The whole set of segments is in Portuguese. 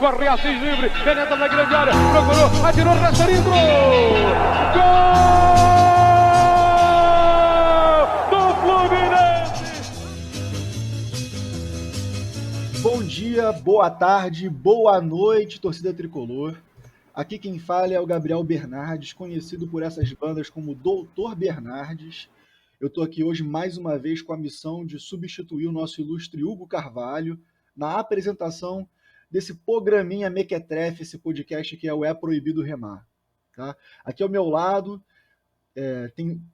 corre Assis livre, penetra na grande área, procurou, atirou, Rasterinho, gol do Fluminense! Bom dia, boa tarde, boa noite, torcida tricolor. Aqui quem fala é o Gabriel Bernardes, conhecido por essas bandas como Doutor Bernardes. Eu estou aqui hoje mais uma vez com a missão de substituir o nosso ilustre Hugo Carvalho na apresentação desse programinha mequetrefe, esse podcast que é o É Proibido Remar. Tá? Aqui ao meu lado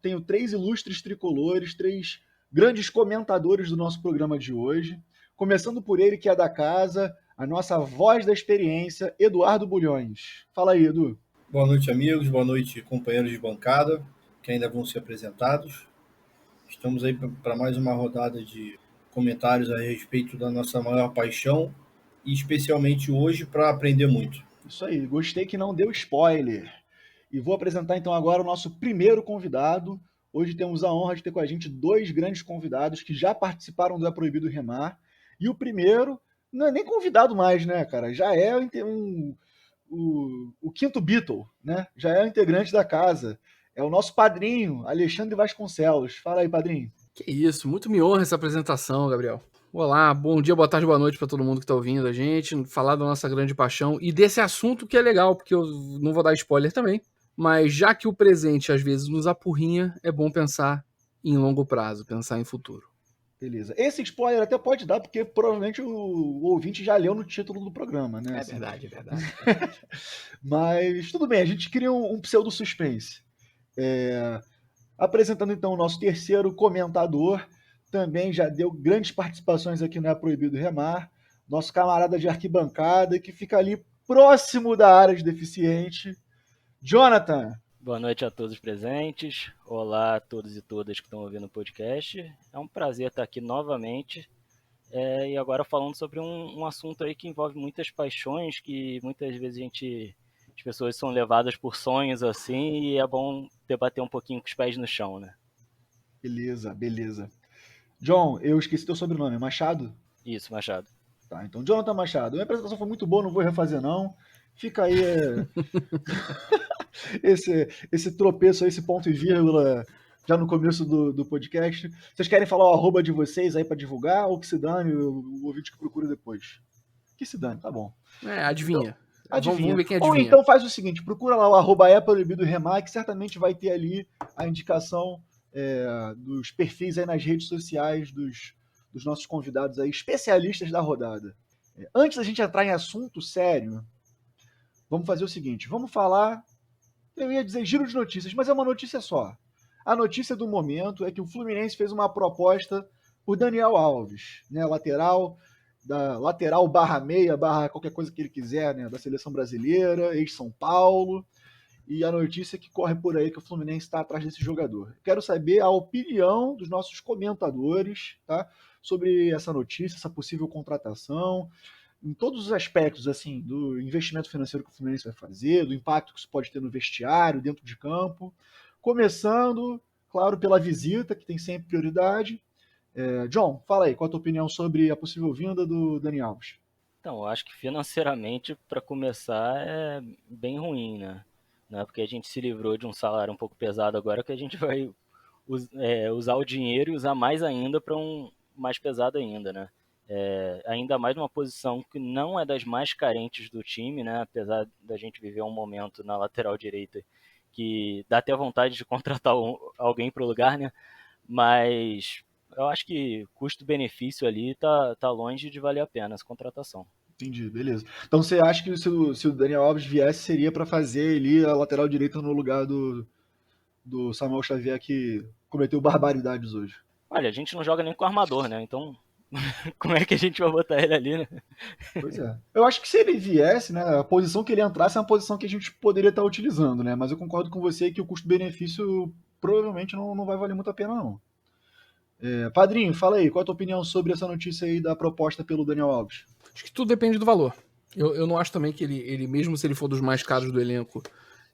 tenho três ilustres tricolores, três grandes comentadores do nosso programa de hoje. Começando por ele, que é da casa, a nossa voz da experiência, Eduardo Bulhões. Fala aí, Edu. Boa noite, amigos. Boa noite, companheiros de bancada, que ainda vão ser apresentados. Estamos aí para mais uma rodada de comentários a respeito da nossa maior paixão e especialmente hoje para aprender muito. Isso aí, gostei que não deu spoiler. E vou apresentar então agora o nosso primeiro convidado. Hoje temos a honra de ter com a gente dois grandes convidados que já participaram do É Proibido Remar. E o primeiro, não é nem convidado mais, né, cara? Já é o quinto Beatle, né? Já é o integrante da casa. É o nosso padrinho, Alexandre Vasconcelos. Fala aí, padrinho. Que isso, muito me honra essa apresentação, Gabriel. Olá, bom dia, boa tarde, boa noite para todo mundo que está ouvindo a gente, falar da nossa grande paixão e desse assunto que é legal, porque eu não vou dar spoiler também, mas já que o presente às vezes nos apurrinha, é bom pensar em longo prazo, pensar em futuro. Beleza. Esse spoiler até pode dar, porque provavelmente o ouvinte já leu no título do programa, né? É assim. verdade, é verdade. Mas tudo bem, a gente cria um pseudo-suspense. Apresentando então o nosso terceiro comentador, também já deu grandes participações aqui no É Proibido Remar, nosso camarada de arquibancada, que fica ali próximo da área de deficiente, Jonathan. Boa noite a todos os presentes, olá a todos e todas que estão ouvindo o podcast, é um prazer estar aqui novamente, e agora falando sobre um assunto aí que envolve muitas paixões, que muitas vezes as pessoas são levadas por sonhos assim, e é bom debater um pouquinho com os pés no chão, né? Beleza. John, eu esqueci teu sobrenome, Machado? Isso, Machado. Tá, então Jonathan Machado. A minha apresentação foi muito boa, não vou refazer não. Fica aí esse tropeço aí, esse ponto e vírgula já no começo do podcast. Vocês querem falar o arroba de vocês aí pra divulgar ou que se dane o ouvinte que procura depois? Que se dane, tá bom. Adivinha. Então, Vamos ver quem adivinha. Ou então faz o seguinte, procura lá o arroba É Proibido Remar, que certamente vai ter ali a indicação dos perfis aí nas redes sociais dos nossos convidados aí, especialistas da rodada. Antes da gente entrar em assunto sério, vamos fazer o seguinte, vamos falar, eu ia dizer giro de notícias, mas é uma notícia só. A notícia do momento é que o Fluminense fez uma proposta por Daniel Alves, né, lateral barra meia, barra qualquer coisa que ele quiser, né, da seleção brasileira, ex-São Paulo, e a notícia que corre por aí que o Fluminense está atrás desse jogador. Quero saber a opinião dos nossos comentadores, tá, sobre essa notícia, essa possível contratação, em todos os aspectos, assim, do investimento financeiro que o Fluminense vai fazer, do impacto que isso pode ter no vestiário, dentro de campo. Começando, claro, pela visita, que tem sempre prioridade. John, fala aí, qual a tua opinião sobre a possível vinda do Dani Alves? Então, eu acho que financeiramente, para começar, é bem ruim, né? Não é porque a gente se livrou de um salário um pouco pesado agora que a gente vai usar o dinheiro e usar mais ainda para um mais pesado ainda, né? Ainda mais numa posição que não é das mais carentes do time, né? Apesar da gente viver um momento na lateral direita que dá até vontade de contratar alguém para o lugar, né? Mas eu acho que custo-benefício ali tá longe de valer a pena essa contratação. Entendi, beleza. Então você acha que se o Daniel Alves viesse, seria para fazer ali a lateral direita no lugar do Samuel Xavier, que cometeu barbaridades hoje? Olha, a gente não joga nem com armador, né? Então, como é que a gente vai botar ele ali, né? Pois é. Eu acho que se ele viesse, né, a posição que ele entrasse é uma posição que a gente poderia estar utilizando, né? Mas eu concordo com você que o custo-benefício provavelmente não vai valer muito a pena, não. Padrinho, fala aí, qual é a tua opinião sobre essa notícia aí da proposta pelo Daniel Alves? Acho que tudo depende do valor. Eu não acho também que ele, mesmo se ele for dos mais caros do elenco,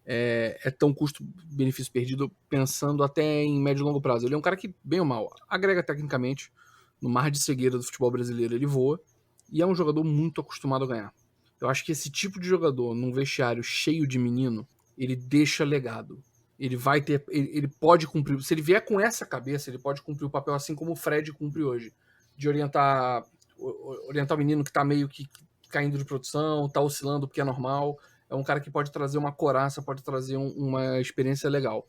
é tão custo-benefício perdido, pensando até em médio e longo prazo. Ele é um cara que, bem ou mal, agrega tecnicamente, no mar de cegueira do futebol brasileiro ele voa, e é um jogador muito acostumado a ganhar. Eu acho que esse tipo de jogador, num vestiário cheio de menino, ele deixa legado. Ele vai ter. Ele pode cumprir. Se ele vier com essa cabeça, ele pode cumprir o papel assim como o Fred cumpre hoje. De orientar o menino que tá meio que caindo de produção, tá oscilando porque é normal. É um cara que pode trazer uma coraça, pode trazer uma experiência legal.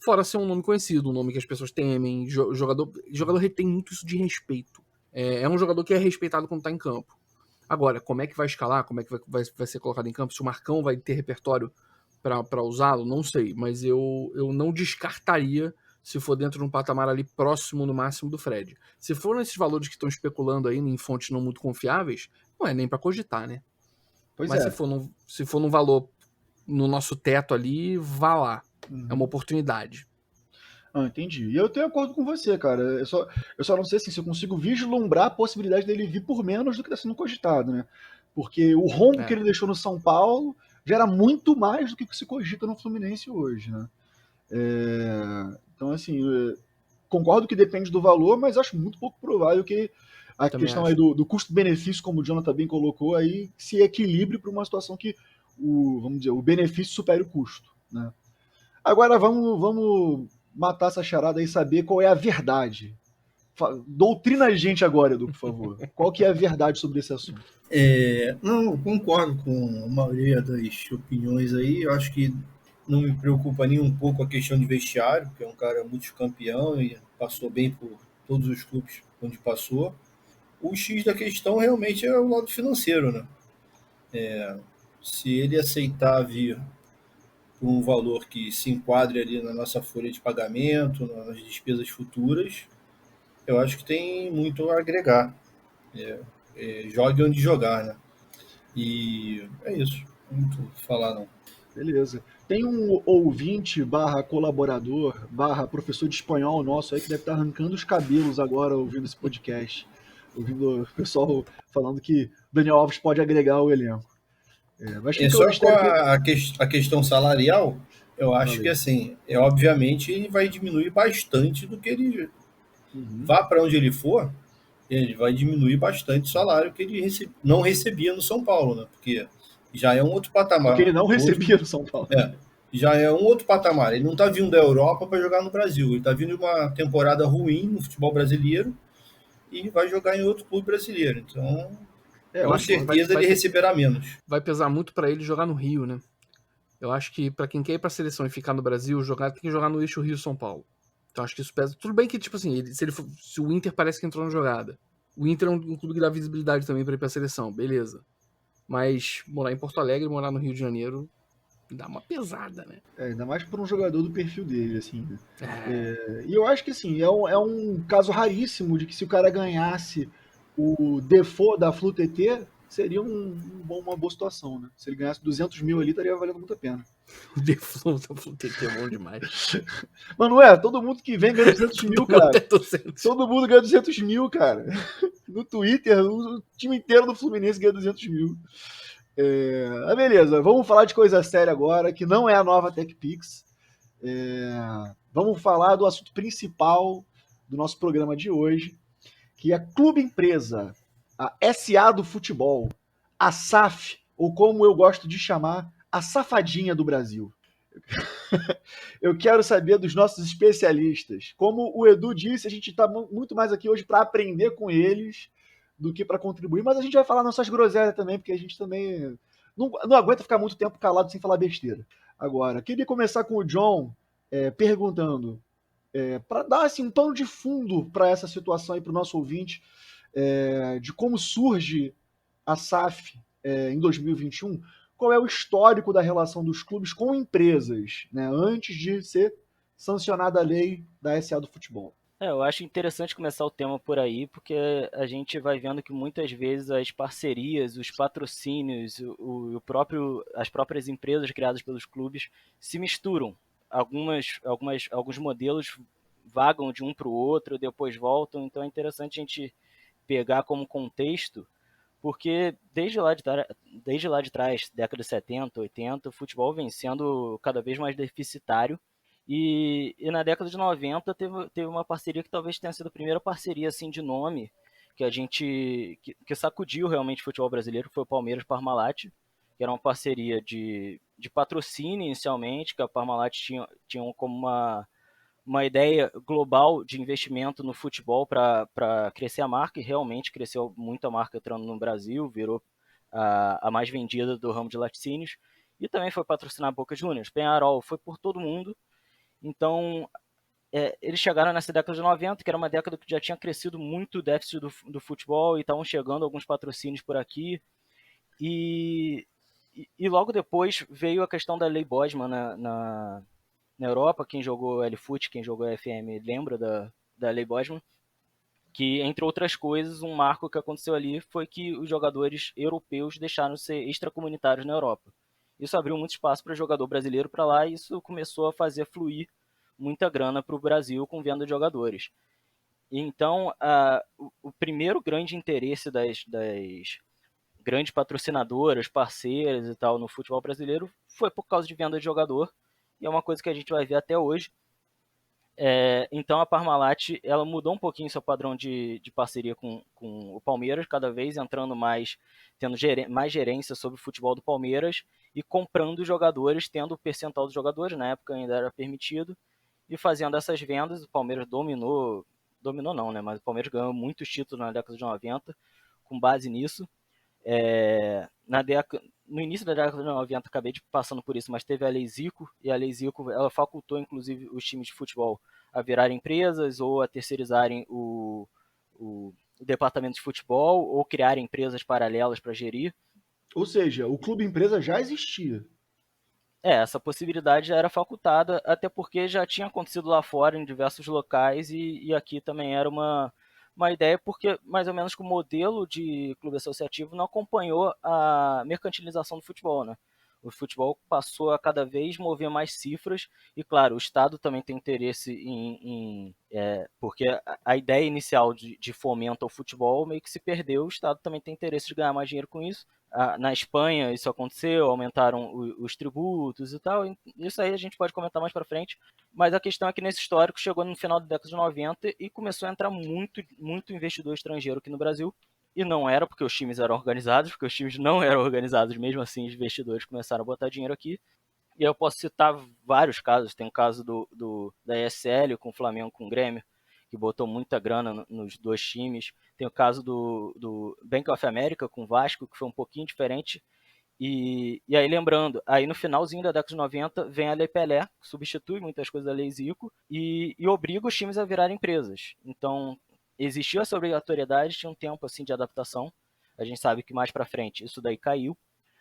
Fora ser um nome conhecido, um nome que as pessoas temem. Jogador retém muito isso de respeito. É um jogador que é respeitado quando tá em campo. Agora, como é que vai escalar? Como é que vai ser colocado em campo? Se o Marcão vai ter repertório para usá-lo? Não sei. Mas eu não descartaria se for dentro de um patamar ali próximo, no máximo, do Fred. Se for nesses valores que estão especulando aí em fontes não muito confiáveis, não é nem para cogitar, né? Pois Mas é. se for num valor no nosso teto ali, vá lá. Uhum. É uma oportunidade. Ah, entendi. E eu tenho acordo com você, cara. Eu só não sei assim, se eu consigo vislumbrar a possibilidade dele vir por menos do que está sendo cogitado, né? Porque o rombo que ele deixou no São Paulo já era muito mais do que se cogita no Fluminense hoje, né? Então, assim, concordo que depende do valor, mas acho muito pouco provável que a Também questão acho. aí do custo-benefício, como o Jonathan bem colocou, aí se equilibre para uma situação que vamos dizer, o benefício supere o custo, né? Agora vamos matar essa charada e saber qual é a verdade. Doutrina a gente agora, Edu, por favor. Qual que é a verdade sobre esse assunto? Não, eu concordo com a maioria das opiniões aí. Eu acho que não me preocupa nem um pouco a questão de vestiário, porque é um cara multicampeão e passou bem por todos os clubes onde passou. O X da questão realmente é o lado financeiro, né? Se ele aceitar vir por um valor que se enquadre ali na nossa folha de pagamento, nas despesas futuras, eu acho que tem muito a agregar. Jogue onde jogar, né? E é isso. Não muito falar, não. Beleza. Tem um ouvinte barra colaborador barra professor de espanhol nosso aí que deve estar arrancando os cabelos agora ouvindo esse podcast. Ouvindo o pessoal falando que Daniel Alves pode agregar ao elenco. Mas fica o Só com mistério que... a questão salarial, eu acho que Falei. assim, obviamente ele vai diminuir bastante do que ele vá para onde ele for, ele vai diminuir bastante o salário que ele não recebia no São Paulo, né? Porque já é um outro Porque patamar. ele não recebia no São Paulo. Já é um outro patamar. Ele não está vindo da Europa para jogar no Brasil. Ele está vindo de uma temporada ruim no futebol brasileiro e vai jogar em outro clube brasileiro. Então, com certeza ele receberá menos. Vai pesar muito para ele jogar no Rio, né? Eu acho que para quem quer ir para a seleção e ficar no Brasil, tem que jogar no eixo Rio-São Paulo. Então acho que isso pesa. Tudo bem que, tipo assim, se o Inter parece que entrou na jogada. O Inter é um clube que dá visibilidade também para ir para a seleção, beleza. Mas morar em Porto Alegre, morar no Rio de Janeiro, dá uma pesada, né? Ainda mais para um jogador do perfil dele, assim. E eu acho que, assim, é um caso raríssimo de que se o cara ganhasse o default da FluTT, seria uma boa situação, né? Se ele ganhasse 200 mil ali, estaria valendo muito a pena. O default da FluTT é bom demais. Mas não é? Todo mundo que vem ganha 200 mil, cara. Todo mundo ganha 200 mil, cara. No Twitter, o time inteiro do Fluminense ganha 200 mil. Beleza, vamos falar de coisa séria agora, que não é a nova TechPix. Vamos falar do assunto principal do nosso programa de hoje, que é a Clube Empresa, a SA do futebol, a SAF, ou como eu gosto de chamar, a safadinha do Brasil. Eu quero saber dos nossos especialistas. Como o Edu disse, a gente está muito mais aqui hoje para aprender com eles do que para contribuir, mas a gente vai falar nossas groselhas também, porque a gente também não aguenta ficar muito tempo calado sem falar besteira. Agora, queria começar com o John perguntando, para dar assim, um pano de fundo para essa situação aí para o nosso ouvinte, de como surge a SAF em 2021, qual é o histórico da relação dos clubes com empresas, né, antes de ser sancionada a lei da SA do futebol. Eu acho interessante começar o tema por aí, porque a gente vai vendo que muitas vezes as parcerias, os patrocínios, as próprias empresas criadas pelos clubes se misturam. Alguns modelos vagam de um para o outro, depois voltam, então é interessante a gente pegar como contexto, porque desde lá de trás, década de 70, 80, o futebol vem sendo cada vez mais deficitário. E na década de 90 teve uma parceria que talvez tenha sido a primeira parceria assim, de nome que sacudiu realmente o futebol brasileiro, foi o Palmeiras-Parmalat, que era uma parceria de patrocínio inicialmente, que a Parmalat tinha como uma ideia global de investimento no futebol para crescer a marca, e realmente cresceu muito a marca entrando no Brasil, virou a mais vendida do ramo de laticínios, e também foi patrocinar a Boca Juniors. Penharol foi por todo mundo. Então, eles chegaram nessa década de 90, que era uma década que já tinha crescido muito o déficit do futebol, e estavam chegando alguns patrocínios por aqui, e logo depois veio a questão da Lei Bosman na Europa. Quem jogou L-Foot, quem jogou FM lembra da Lei Bosman, que, entre outras coisas, um marco que aconteceu ali foi que os jogadores europeus deixaram de ser extracomunitários na Europa. Isso abriu muito espaço para jogador brasileiro para lá, e isso começou a fazer fluir muita grana para o Brasil com venda de jogadores. Então, o primeiro grande interesse das grandes patrocinadoras, parceiras e tal no futebol brasileiro foi por causa de venda de jogador, e é uma coisa que a gente vai ver até hoje. Então a Parmalat, ela mudou um pouquinho seu padrão de parceria com o Palmeiras, cada vez entrando mais, tendo mais gerência sobre o futebol do Palmeiras e comprando jogadores, tendo o percentual dos jogadores, na época ainda era permitido, e fazendo essas vendas. O Palmeiras dominou não, né? Mas o Palmeiras ganhou muitos títulos na década de 90 com base nisso. No início da década de 90, acabei passando por isso, mas teve a Lei Zico, e a Lei Zico, ela facultou inclusive os times de futebol a virarem empresas ou a terceirizarem o departamento de futebol, ou criarem empresas paralelas para gerir. Ou seja, o clube empresa já existia. Essa possibilidade já era facultada, até porque já tinha acontecido lá fora em diversos locais, e aqui também era uma ideia, porque mais ou menos que o modelo de clube associativo não acompanhou a mercantilização do futebol, né? O futebol passou a cada vez mover mais cifras, e claro, o Estado também tem interesse porque a ideia inicial de fomento ao futebol meio que se perdeu. O Estado também tem interesse de ganhar mais dinheiro com isso. Na Espanha isso aconteceu, aumentaram os tributos e tal, isso aí a gente pode comentar mais para frente, mas a questão é que nesse histórico chegou no final da década de 90 e começou a entrar muito, muito investidor estrangeiro aqui no Brasil, e não era porque os times eram organizados, porque os times não eram organizados, mesmo assim os investidores começaram a botar dinheiro aqui. E eu posso citar vários casos. Tem o caso da ESL com o Flamengo, com o Grêmio, que botou muita grana nos dois times. Tem o caso do Bank of America com o Vasco, que foi um pouquinho diferente. E aí, lembrando, aí no finalzinho da década de 90 vem a Lei Pelé, que substitui muitas coisas da Lei Zico e obriga os times a virarem empresas. Então, existiu essa obrigatoriedade, tinha um tempo assim de adaptação. A gente sabe que mais para frente isso daí caiu,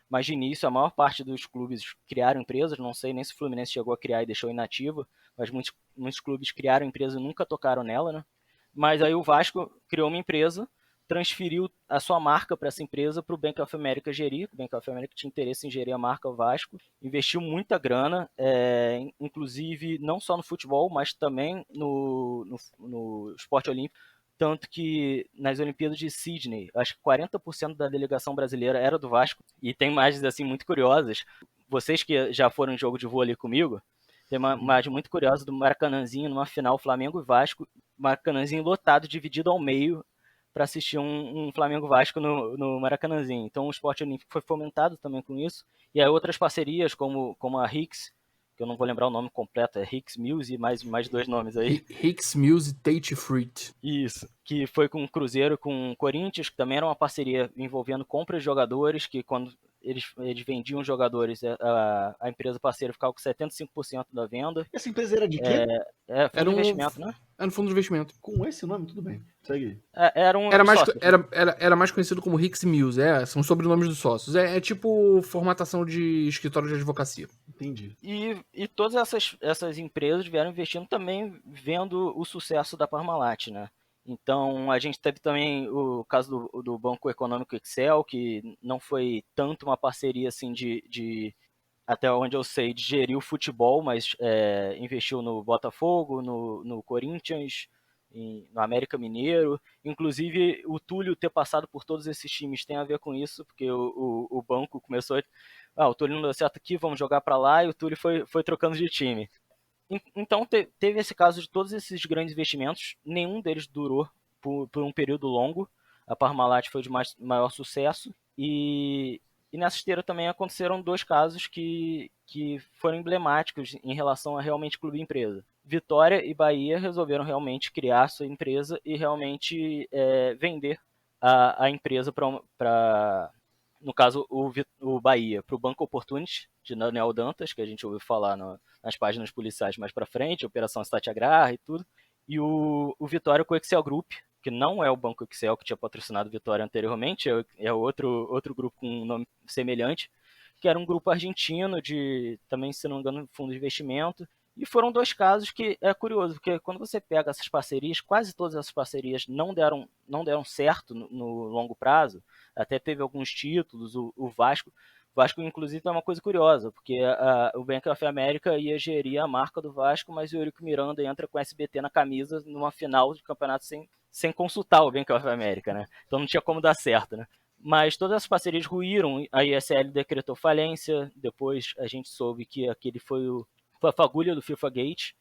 mas de início a maior parte dos clubes criaram empresas. Não sei nem se o Fluminense chegou a criar e deixou inativa, mas muitos clubes criaram empresa e nunca tocaram nela, né? Mas aí o Vasco criou uma empresa, transferiu a sua marca para essa empresa para o Bank of America gerir. O Bank of America tinha interesse em gerir a marca Vasco, investiu muita grana, inclusive não só no futebol, mas também no esporte olímpico. Tanto que nas Olimpíadas de Sydney, acho que 40% da delegação brasileira era do Vasco. E tem imagens assim muito curiosas. Vocês que já foram em jogo de vôlei comigo, tem uma imagem muito curiosa do Maracanãzinho, numa final Flamengo e Vasco, Maracanãzinho lotado, dividido ao meio, para assistir um Flamengo-Vasco no Maracanãzinho. Então o esporte olímpico foi fomentado também com isso. E aí outras parcerias, como a Hicks, que eu não vou lembrar o nome completo, é Hicks Mills e mais dois nomes aí. Hicks Mills e Tate Fruit. Isso, que foi com o Cruzeiro, com o Corinthians, que também era uma parceria envolvendo compras de jogadores, que quando eles vendiam jogadores, a empresa parceira ficava com 75% da venda. Essa empresa era de quê? Fundo de investimento, né? Era um fundo de investimento. Com esse nome, tudo bem. Segue. Era mais conhecido como Hicks Mills, são os sobrenomes dos sócios. É tipo formatação de escritório de advocacia. Entendi. E todas essas empresas vieram investindo também, vendo o sucesso da Parmalat, né? Então, a gente teve também o caso do Banco Econômico Excel, que não foi tanto uma parceria assim de até onde eu sei, de gerir o futebol, mas investiu no Botafogo, no Corinthians, no América Mineiro. Inclusive, o Túlio ter passado por todos esses times tem a ver com isso, porque o banco começou o Túlio não deu certo aqui, vamos jogar para lá, e o Túlio foi trocando de time. Então, teve esse caso de todos esses grandes investimentos, nenhum deles durou por um período longo. a Parmalat foi de maior sucesso, e nessa esteira também aconteceram 2 casos que foram emblemáticos em relação a realmente clube-empresa. Vitória e Bahia resolveram realmente criar sua empresa e realmente vender a empresa para, no caso, o Bahia, para o Banco Opportunity, de Daniel Dantas, que a gente ouviu falar nas páginas policiais mais para frente, Operação Satyagraha e tudo, e o Vitória com o Excel Group, que não é o Banco Excel que tinha patrocinado Vitória anteriormente, é outro grupo com um nome semelhante, que era um grupo argentino de, também, se não me engano, fundo de investimento. E foram 2 casos que é curioso, porque quando você pega essas parcerias, quase todas essas parcerias não deram certo no longo prazo. Até teve alguns títulos, o Vasco. O Vasco, inclusive, é uma coisa curiosa, porque o Bank of America ia gerir a marca do Vasco, mas o Eurico Miranda entra com o SBT na camisa numa final de campeonato sem consultar o Bank of America, né? Então não tinha como dar certo, né? Mas todas as parcerias ruíram, a ISL decretou falência, depois a gente soube que aquele foi a fagulha do FIFA Gate.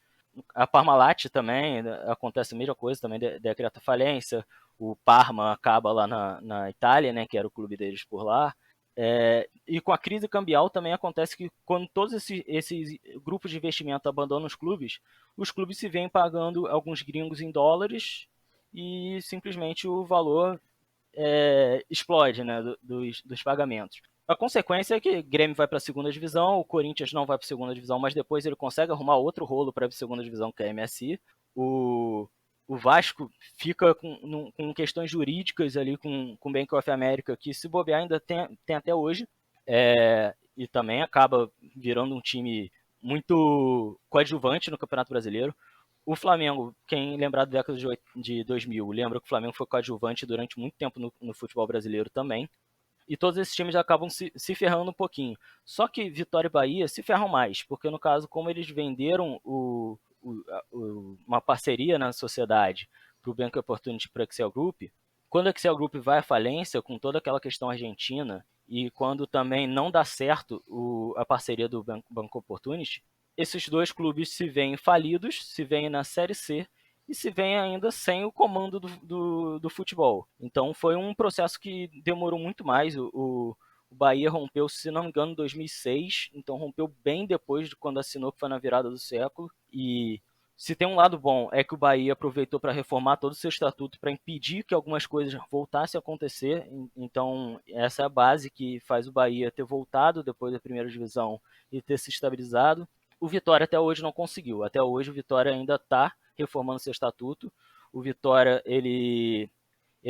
A Parmalat também, acontece a mesma coisa, também decreta falência. O Parma acaba lá na Itália, né, que era o clube deles por lá. E com a crise cambial também acontece que quando todos esses grupos de investimento abandonam os clubes se veem pagando alguns gringos em dólares e simplesmente o valor explode, né, dos pagamentos. A consequência é que o Grêmio vai para a segunda divisão, o Corinthians não vai para a segunda divisão, mas depois ele consegue arrumar outro rolo para a segunda divisão, que é a MSI. O Vasco fica com questões jurídicas ali com o Bank of America, que se bobear ainda tem até hoje, e também acaba virando um time muito coadjuvante no Campeonato Brasileiro. O Flamengo, quem lembrar da década de 2000, lembra que o Flamengo foi coadjuvante durante muito tempo no futebol brasileiro também. E todos esses times acabam se ferrando um pouquinho. Só que Vitória e Bahia se ferram mais, porque no caso, como eles venderam uma parceria na sociedade para o Bank Opportunity para o Excel Group, quando o Excel Group vai à falência com toda aquela questão argentina e quando também não dá certo a parceria do Banco Opportunity, esses 2 clubes se veem falidos, se veem na Série C e se veem ainda sem o comando do futebol. Então foi um processo que demorou muito mais. O Bahia rompeu, se não me engano, em 2006, então rompeu bem depois de quando assinou, que foi na virada do século. E se tem um lado bom, é que o Bahia aproveitou para reformar todo o seu estatuto para impedir que algumas coisas voltassem a acontecer. Então essa é a base que faz o Bahia ter voltado depois da primeira divisão e ter se estabilizado. O Vitória até hoje não conseguiu. Até hoje o Vitória ainda está reformando seu estatuto. O Vitória, ele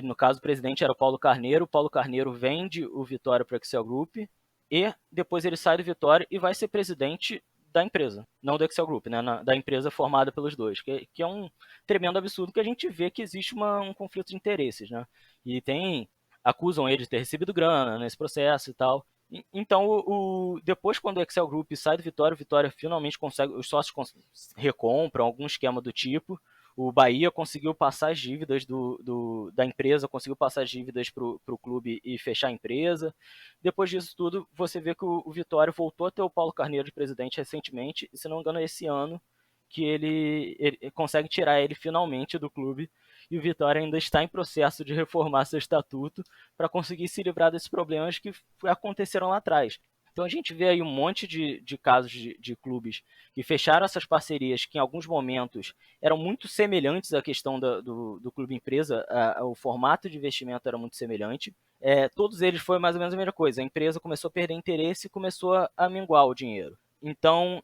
no caso, o presidente era o Paulo Carneiro. O Paulo Carneiro vende o Vitória para o Excel Group e depois ele sai do Vitória e vai ser presidente da empresa, não do Excel Group, né, da empresa formada pelos 2, que é um tremendo absurdo, que a gente vê que existe um conflito de interesses, né? E acusam ele de ter recebido grana nesse processo e tal. Então, depois, quando o Excel Group sai do Vitória, o Vitória finalmente consegue, os sócios recompram algum esquema do tipo. O Bahia conseguiu passar as dívidas da empresa, conseguiu passar as dívidas para o clube e fechar a empresa. Depois disso tudo, você vê que o Vitória voltou a ter o Paulo Carneiro de presidente recentemente, e se não me engano, esse ano que ele consegue tirar ele finalmente do clube, e o Vitória ainda está em processo de reformar seu estatuto para conseguir se livrar desses problemas que aconteceram lá atrás. Então a gente vê aí um monte de casos de clubes que fecharam essas parcerias que em alguns momentos eram muito semelhantes à questão do clube empresa, o formato de investimento era muito semelhante. Todos eles foi mais ou menos a mesma coisa, a empresa começou a perder interesse e começou a minguar o dinheiro. Então,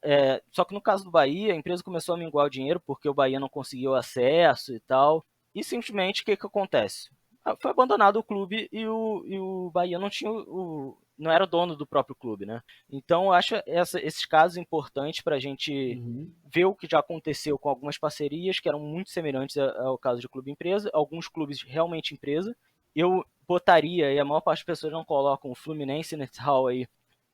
só que no caso do Bahia, a empresa começou a minguar o dinheiro porque o Bahia não conseguiu acesso e tal, e simplesmente o que acontece? Foi abandonado o clube e o Bahia não tinha não era dono do próprio clube, né? Então, eu acho esses casos importantes para a gente ver o que já aconteceu com algumas parcerias que eram muito semelhantes ao caso de clube-empresa, alguns clubes realmente empresa. Eu botaria, e a maior parte das pessoas não colocam o Fluminense nesse hall aí,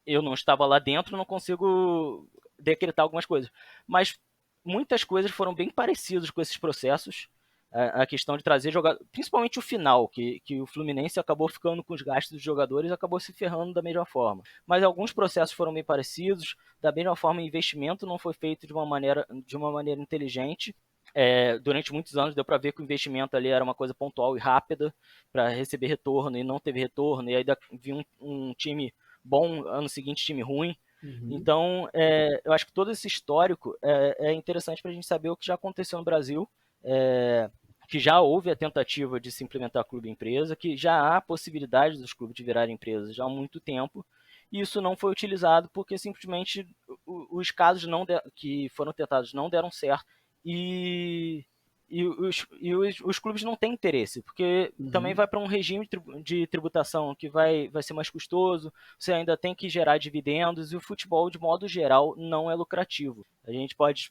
eu não estava lá dentro, não consigo decretar algumas coisas. Mas muitas coisas foram bem parecidas com esses processos. A questão de trazer jogadores, principalmente o final, que o Fluminense acabou ficando com os gastos dos jogadores e acabou se ferrando da mesma forma. Mas alguns processos foram bem parecidos, da mesma forma o investimento não foi feito de uma maneira inteligente. Durante muitos anos deu para ver que o investimento ali era uma coisa pontual e rápida para receber retorno, e não teve retorno, e aí vinha um time bom, ano seguinte time ruim. Então, eu acho que todo esse histórico é interessante para a gente saber o que já aconteceu no Brasil, que já houve a tentativa de se implementar clube-empresa, que já há possibilidade dos clubes de virarem empresas já há muito tempo, e isso não foi utilizado porque simplesmente os casos que foram tentados não deram certo, e os clubes não têm interesse, porque também vai para um regime de tributação que vai ser mais custoso, você ainda tem que gerar dividendos, e o futebol, de modo geral, não é lucrativo. A gente pode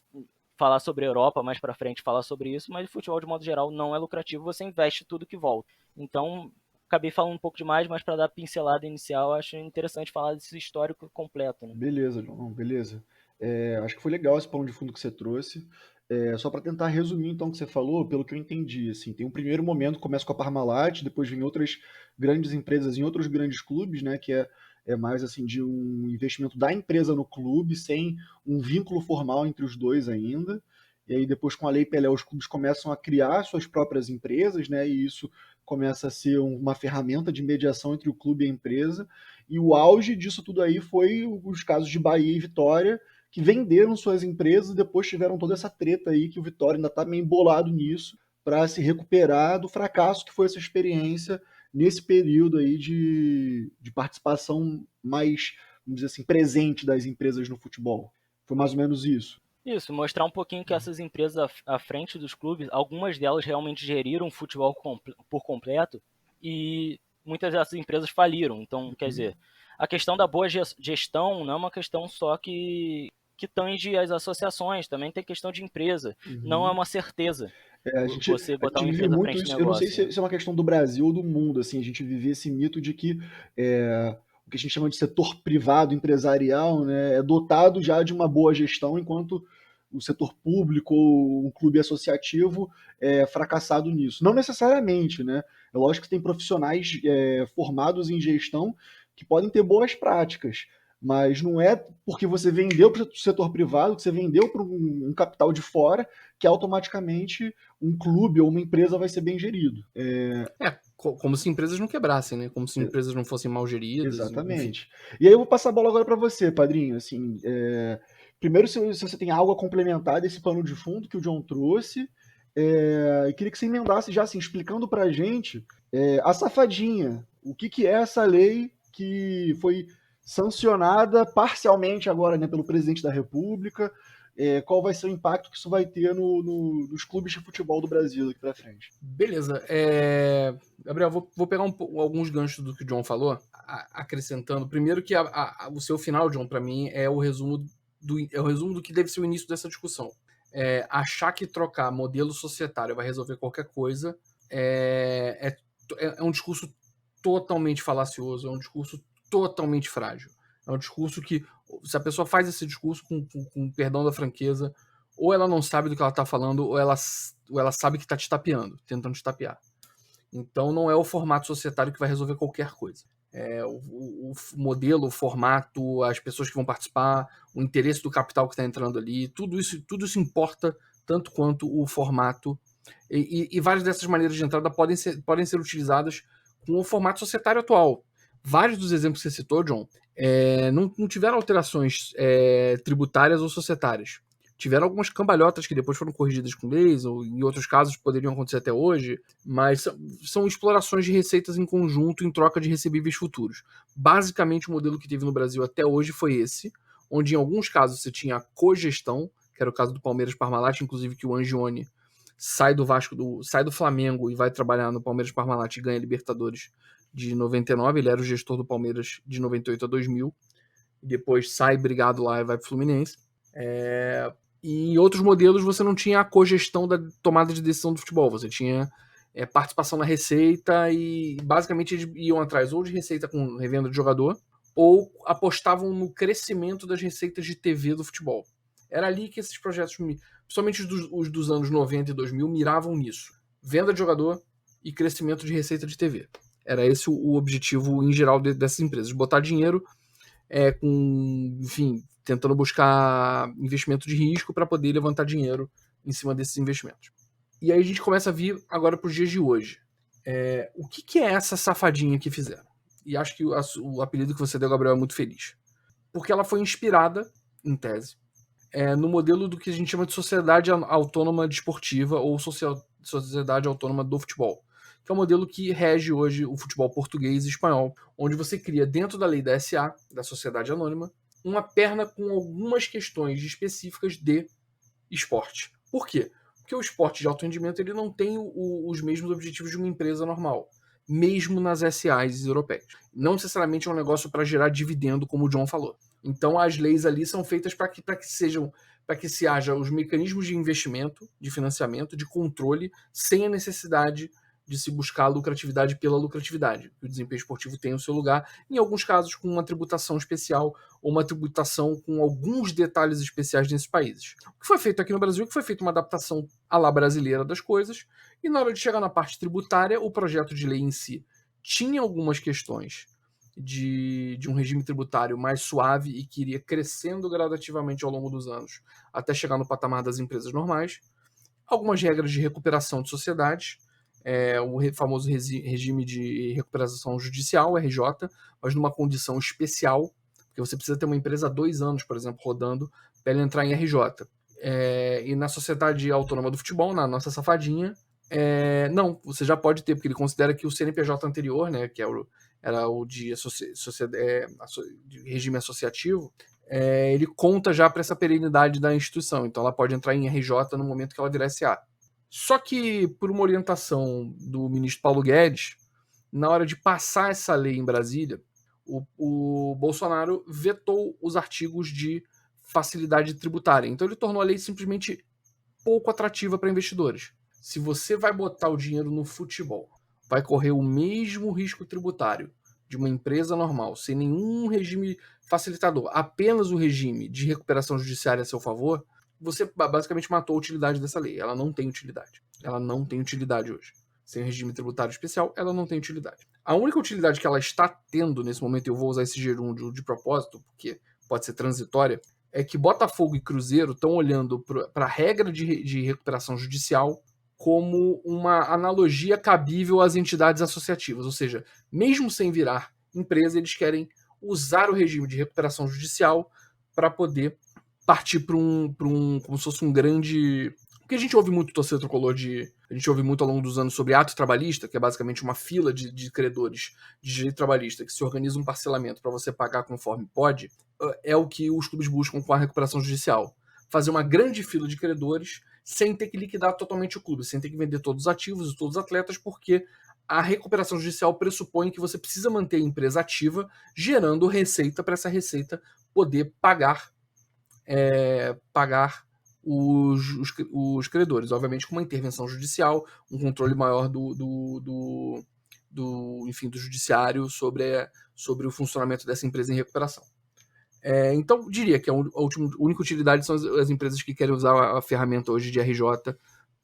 falar sobre a Europa mais para frente, falar sobre isso, mas o futebol, de modo geral, não é lucrativo, você investe tudo que volta. Então, acabei falando um pouco demais, mas para dar a pincelada inicial, acho interessante falar desse histórico completo. Né? Beleza, João, beleza. Acho que foi legal esse pano de fundo que você trouxe. Só para tentar resumir, então, o que você falou, pelo que eu entendi, assim, tem um primeiro momento, começa com a Parmalat, depois vem outras grandes empresas em outros grandes clubes, né, que é mais assim de um investimento da empresa no clube, sem um vínculo formal entre os dois ainda. E aí depois, com a Lei Pelé, os clubes começam a criar suas próprias empresas, né, e isso começa a ser uma ferramenta de mediação entre o clube e a empresa. E o auge disso tudo aí foi os casos de Bahia e Vitória, que venderam suas empresas e depois tiveram toda essa treta aí, que o Vitória ainda está meio embolado nisso, para se recuperar do fracasso que foi essa experiência nesse período aí de participação mais, vamos dizer assim, presente das empresas no futebol. Foi mais ou menos isso. Isso, mostrar um pouquinho que essas empresas à frente dos clubes, algumas delas realmente geriram o futebol por completo, e muitas dessas empresas faliram. Então, quer dizer, a questão da boa gestão não é uma questão só que tange as associações, também tem questão de empresa. Não é uma certeza você botar uma empresa à frente do negócio. Eu não sei se é uma questão do Brasil ou do mundo, assim, a gente vive esse mito de que o que a gente chama de setor privado empresarial, né, é dotado já de uma boa gestão, enquanto o setor público ou um clube associativo é fracassado nisso. Não necessariamente, né? É lógico que tem profissionais formados em gestão que podem ter boas práticas, mas não é porque você vendeu para o setor privado, que você vendeu para um capital de fora, que automaticamente um clube ou uma empresa vai ser bem gerido. Como se empresas não quebrassem, né? Como se empresas não fossem mal geridas. Exatamente. Enfim. E aí eu vou passar a bola agora para você, padrinho. Assim, primeiro, se você tem algo a complementar desse pano de fundo que o John trouxe, eu queria que você emendasse já, assim, explicando para a gente a safadinha. O que é essa lei que foi sancionada parcialmente agora, né, pelo presidente da República? Qual vai ser o impacto que isso vai ter nos clubes de futebol do Brasil daqui para frente? Beleza. Gabriel, vou pegar alguns ganchos do que o John falou, acrescentando. Primeiro que o seu final, John, para mim, é o resumo do que deve ser o início dessa discussão. Achar que trocar modelo societário vai resolver qualquer coisa é um discurso totalmente falacioso, é um discurso totalmente frágil. É um discurso que, se a pessoa faz esse discurso com perdão da franqueza, ou ela não sabe do que ela está falando, ou ela sabe que está te tapeando, tentando te tapear. Então não é o formato societário que vai resolver qualquer coisa. O modelo, o formato, as pessoas que vão participar, o interesse do capital que está entrando ali, tudo isso importa tanto quanto o formato. E várias dessas maneiras de entrada podem ser utilizadas com o formato societário atual. Vários dos exemplos que você citou, John, não tiveram alterações tributárias ou societárias. Tiveram algumas cambalhotas que depois foram corrigidas com leis, ou em outros casos poderiam acontecer até hoje, mas são explorações de receitas em conjunto em troca de recebíveis futuros. Basicamente, o modelo que teve no Brasil até hoje foi esse, onde em alguns casos você tinha a cogestão, que era o caso do Palmeiras Parmalat, inclusive que o Angione sai do Flamengo e vai trabalhar no Palmeiras Parmalat e ganha Libertadores de 99, ele era o gestor do Palmeiras de 98 a 2000, e depois sai brigado lá e vai pro Fluminense. E em outros modelos você não tinha a cogestão da tomada de decisão do futebol, você tinha participação na receita, e basicamente eles iam atrás ou de receita com revenda de jogador, ou apostavam no crescimento das receitas de TV do futebol. Era ali que esses projetos, principalmente os dos anos 90 e 2000, miravam nisso. Venda de jogador e crescimento de receita de TV. Era esse o objetivo em geral dessas empresas. Botar dinheiro tentando buscar investimento de risco para poder levantar dinheiro em cima desses investimentos. E aí a gente começa a vir agora para os dias de hoje. O que é essa safadinha que fizeram? E acho que o apelido que você deu, Gabriel, é muito feliz. Porque ela foi inspirada, em tese, no modelo do que a gente chama de sociedade autônoma desportiva ou sociedade autônoma do futebol, que é o modelo que rege hoje o futebol português e espanhol, onde você cria dentro da lei da SA, da sociedade anônima, uma perna com algumas questões específicas de esporte. Por quê? Porque o esporte de alto rendimento ele não tem os mesmos objetivos de uma empresa normal, mesmo nas SAs europeias. Não necessariamente é um negócio para gerar dividendo, como o John falou. Então as leis ali são feitas para que se haja os mecanismos de investimento, de financiamento, de controle, sem a necessidade de se buscar a lucratividade pela lucratividade. O desempenho esportivo tem o seu lugar, em alguns casos com uma tributação especial ou uma tributação com alguns detalhes especiais nesses países. O que foi feito aqui no Brasil é que foi feita uma adaptação à la brasileira das coisas, e na hora de chegar na parte tributária, o projeto de lei em si tinha algumas questões de um regime tributário mais suave e que iria crescendo gradativamente ao longo dos anos, até chegar no patamar das empresas normais. Algumas regras de recuperação de sociedades, o famoso regime de recuperação judicial, RJ, mas numa condição especial, porque você precisa ter uma empresa há 2 anos, por exemplo, rodando, para ele entrar em RJ. E na sociedade autônoma do futebol, na nossa safadinha, não, você já pode ter, porque ele considera que o CNPJ anterior, né, que era o de regime associativo, ele conta já para essa perenidade da instituição, então ela pode entrar em RJ no momento que ela virar SA. Só que, por uma orientação do ministro Paulo Guedes, na hora de passar essa lei em Brasília, o Bolsonaro vetou os artigos de facilidade tributária. Então ele tornou a lei simplesmente pouco atrativa para investidores. Se você vai botar o dinheiro no futebol, vai correr o mesmo risco tributário de uma empresa normal, sem nenhum regime facilitador, apenas o regime de recuperação judiciária a seu favor, você basicamente matou a utilidade dessa lei. Ela não tem utilidade. Ela não tem utilidade hoje. Sem regime tributário especial, ela não tem utilidade. A única utilidade que ela está tendo nesse momento, eu vou usar esse gerúndio de propósito, porque pode ser transitória, é que Botafogo e Cruzeiro estão olhando para a regra de recuperação judicial como uma analogia cabível às entidades associativas. Ou seja, mesmo sem virar empresa, eles querem usar o regime de recuperação judicial para poder partir para como se fosse um grande... Porque a gente ouve muito torcedor tricolor a gente ouve muito ao longo dos anos sobre ato trabalhista, que é basicamente uma fila de credores de direito trabalhista que se organiza um parcelamento para você pagar conforme pode. É o que os clubes buscam com a recuperação judicial. Fazer uma grande fila de credores sem ter que liquidar totalmente o clube, sem ter que vender todos os ativos e todos os atletas, porque a recuperação judicial pressupõe que você precisa manter a empresa ativa, gerando receita para essa receita poder pagar os credores, obviamente com uma intervenção judicial, um controle maior do judiciário sobre o funcionamento dessa empresa em recuperação. Então, diria que a única utilidade são as empresas que querem usar a ferramenta hoje de RJ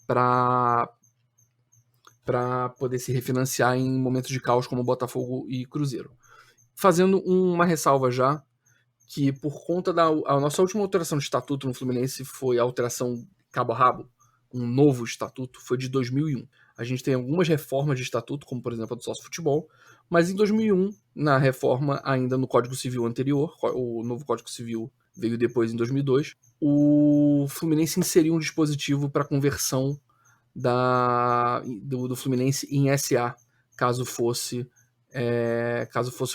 para poder se refinanciar em momentos de caos como Botafogo e Cruzeiro. Fazendo uma ressalva já, que por conta a nossa última alteração de estatuto no Fluminense foi a alteração cabo a rabo, um novo estatuto, foi de 2001. A gente tem algumas reformas de estatuto, como por exemplo a do sócio futebol, mas em 2001, na reforma ainda no Código Civil anterior, o novo Código Civil veio depois em 2002, o Fluminense inseriu um dispositivo para conversão do Fluminense em SA, caso fosse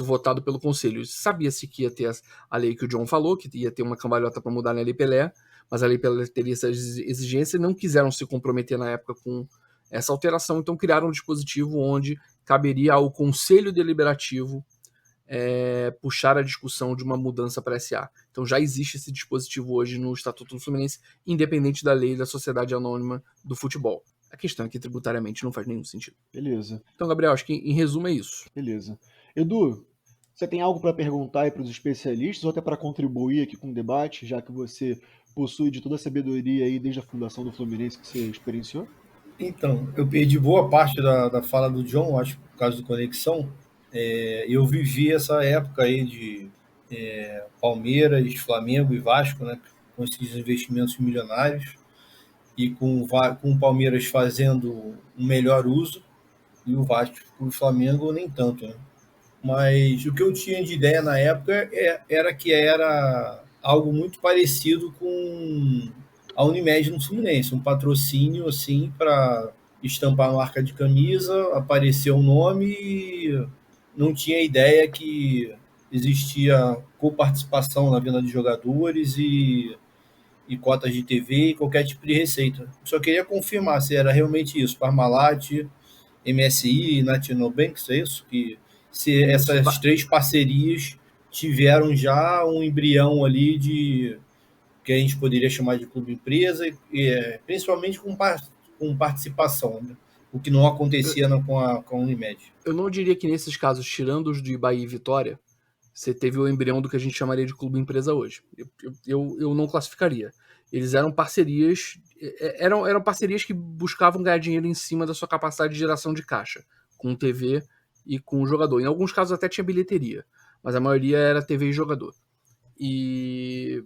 votado pelo Conselho. Sabia-se que ia ter a lei que o John falou, que ia ter uma cambalhota para mudar na Lei Pelé, mas a Lei Pelé teria essa exigência e não quiseram se comprometer na época com essa alteração, então criaram um dispositivo onde caberia ao Conselho Deliberativo puxar a discussão de uma mudança para SA. Então já existe esse dispositivo hoje no Estatuto do Fluminense, independente da lei da Sociedade Anônima do Futebol. A questão é que tributariamente não faz nenhum sentido. Beleza. Então, Gabriel, acho que em resumo é isso. Beleza. Edu, você tem algo para perguntar aí para os especialistas ou até para contribuir aqui com o debate, já que você possui de toda a sabedoria aí desde a fundação do Fluminense que você experienciou? Então, eu perdi boa parte da fala do John, acho, por causa do Conexão. Eu vivi essa época aí de Palmeiras, Flamengo e Vasco, né, com esses investimentos milionários. e com o Palmeiras fazendo um melhor uso, e o Vasco e o Flamengo nem tanto, né? Mas o que eu tinha de ideia na época era que era algo muito parecido com a Unimed no Fluminense, um patrocínio assim para estampar a marca de camisa, aparecer o nome e não tinha ideia que existia coparticipação na venda de jogadores e cotas de TV e qualquer tipo de receita. Só queria confirmar se era realmente isso, Parmalat, MSI e National Banks, é isso? Que se essas três parcerias tiveram já um embrião ali de que a gente poderia chamar de clube empresa, principalmente com participação, né? O que não acontecia com a Unimed. Eu não diria que nesses casos, tirando os de Bahia e Vitória, você teve o embrião do que a gente chamaria de clube empresa hoje. Eu não classificaria. Eles eram parcerias, eram parcerias que buscavam ganhar dinheiro em cima da sua capacidade de geração de caixa, com TV e com o jogador. Em alguns casos até tinha bilheteria, mas a maioria era TV e jogador. E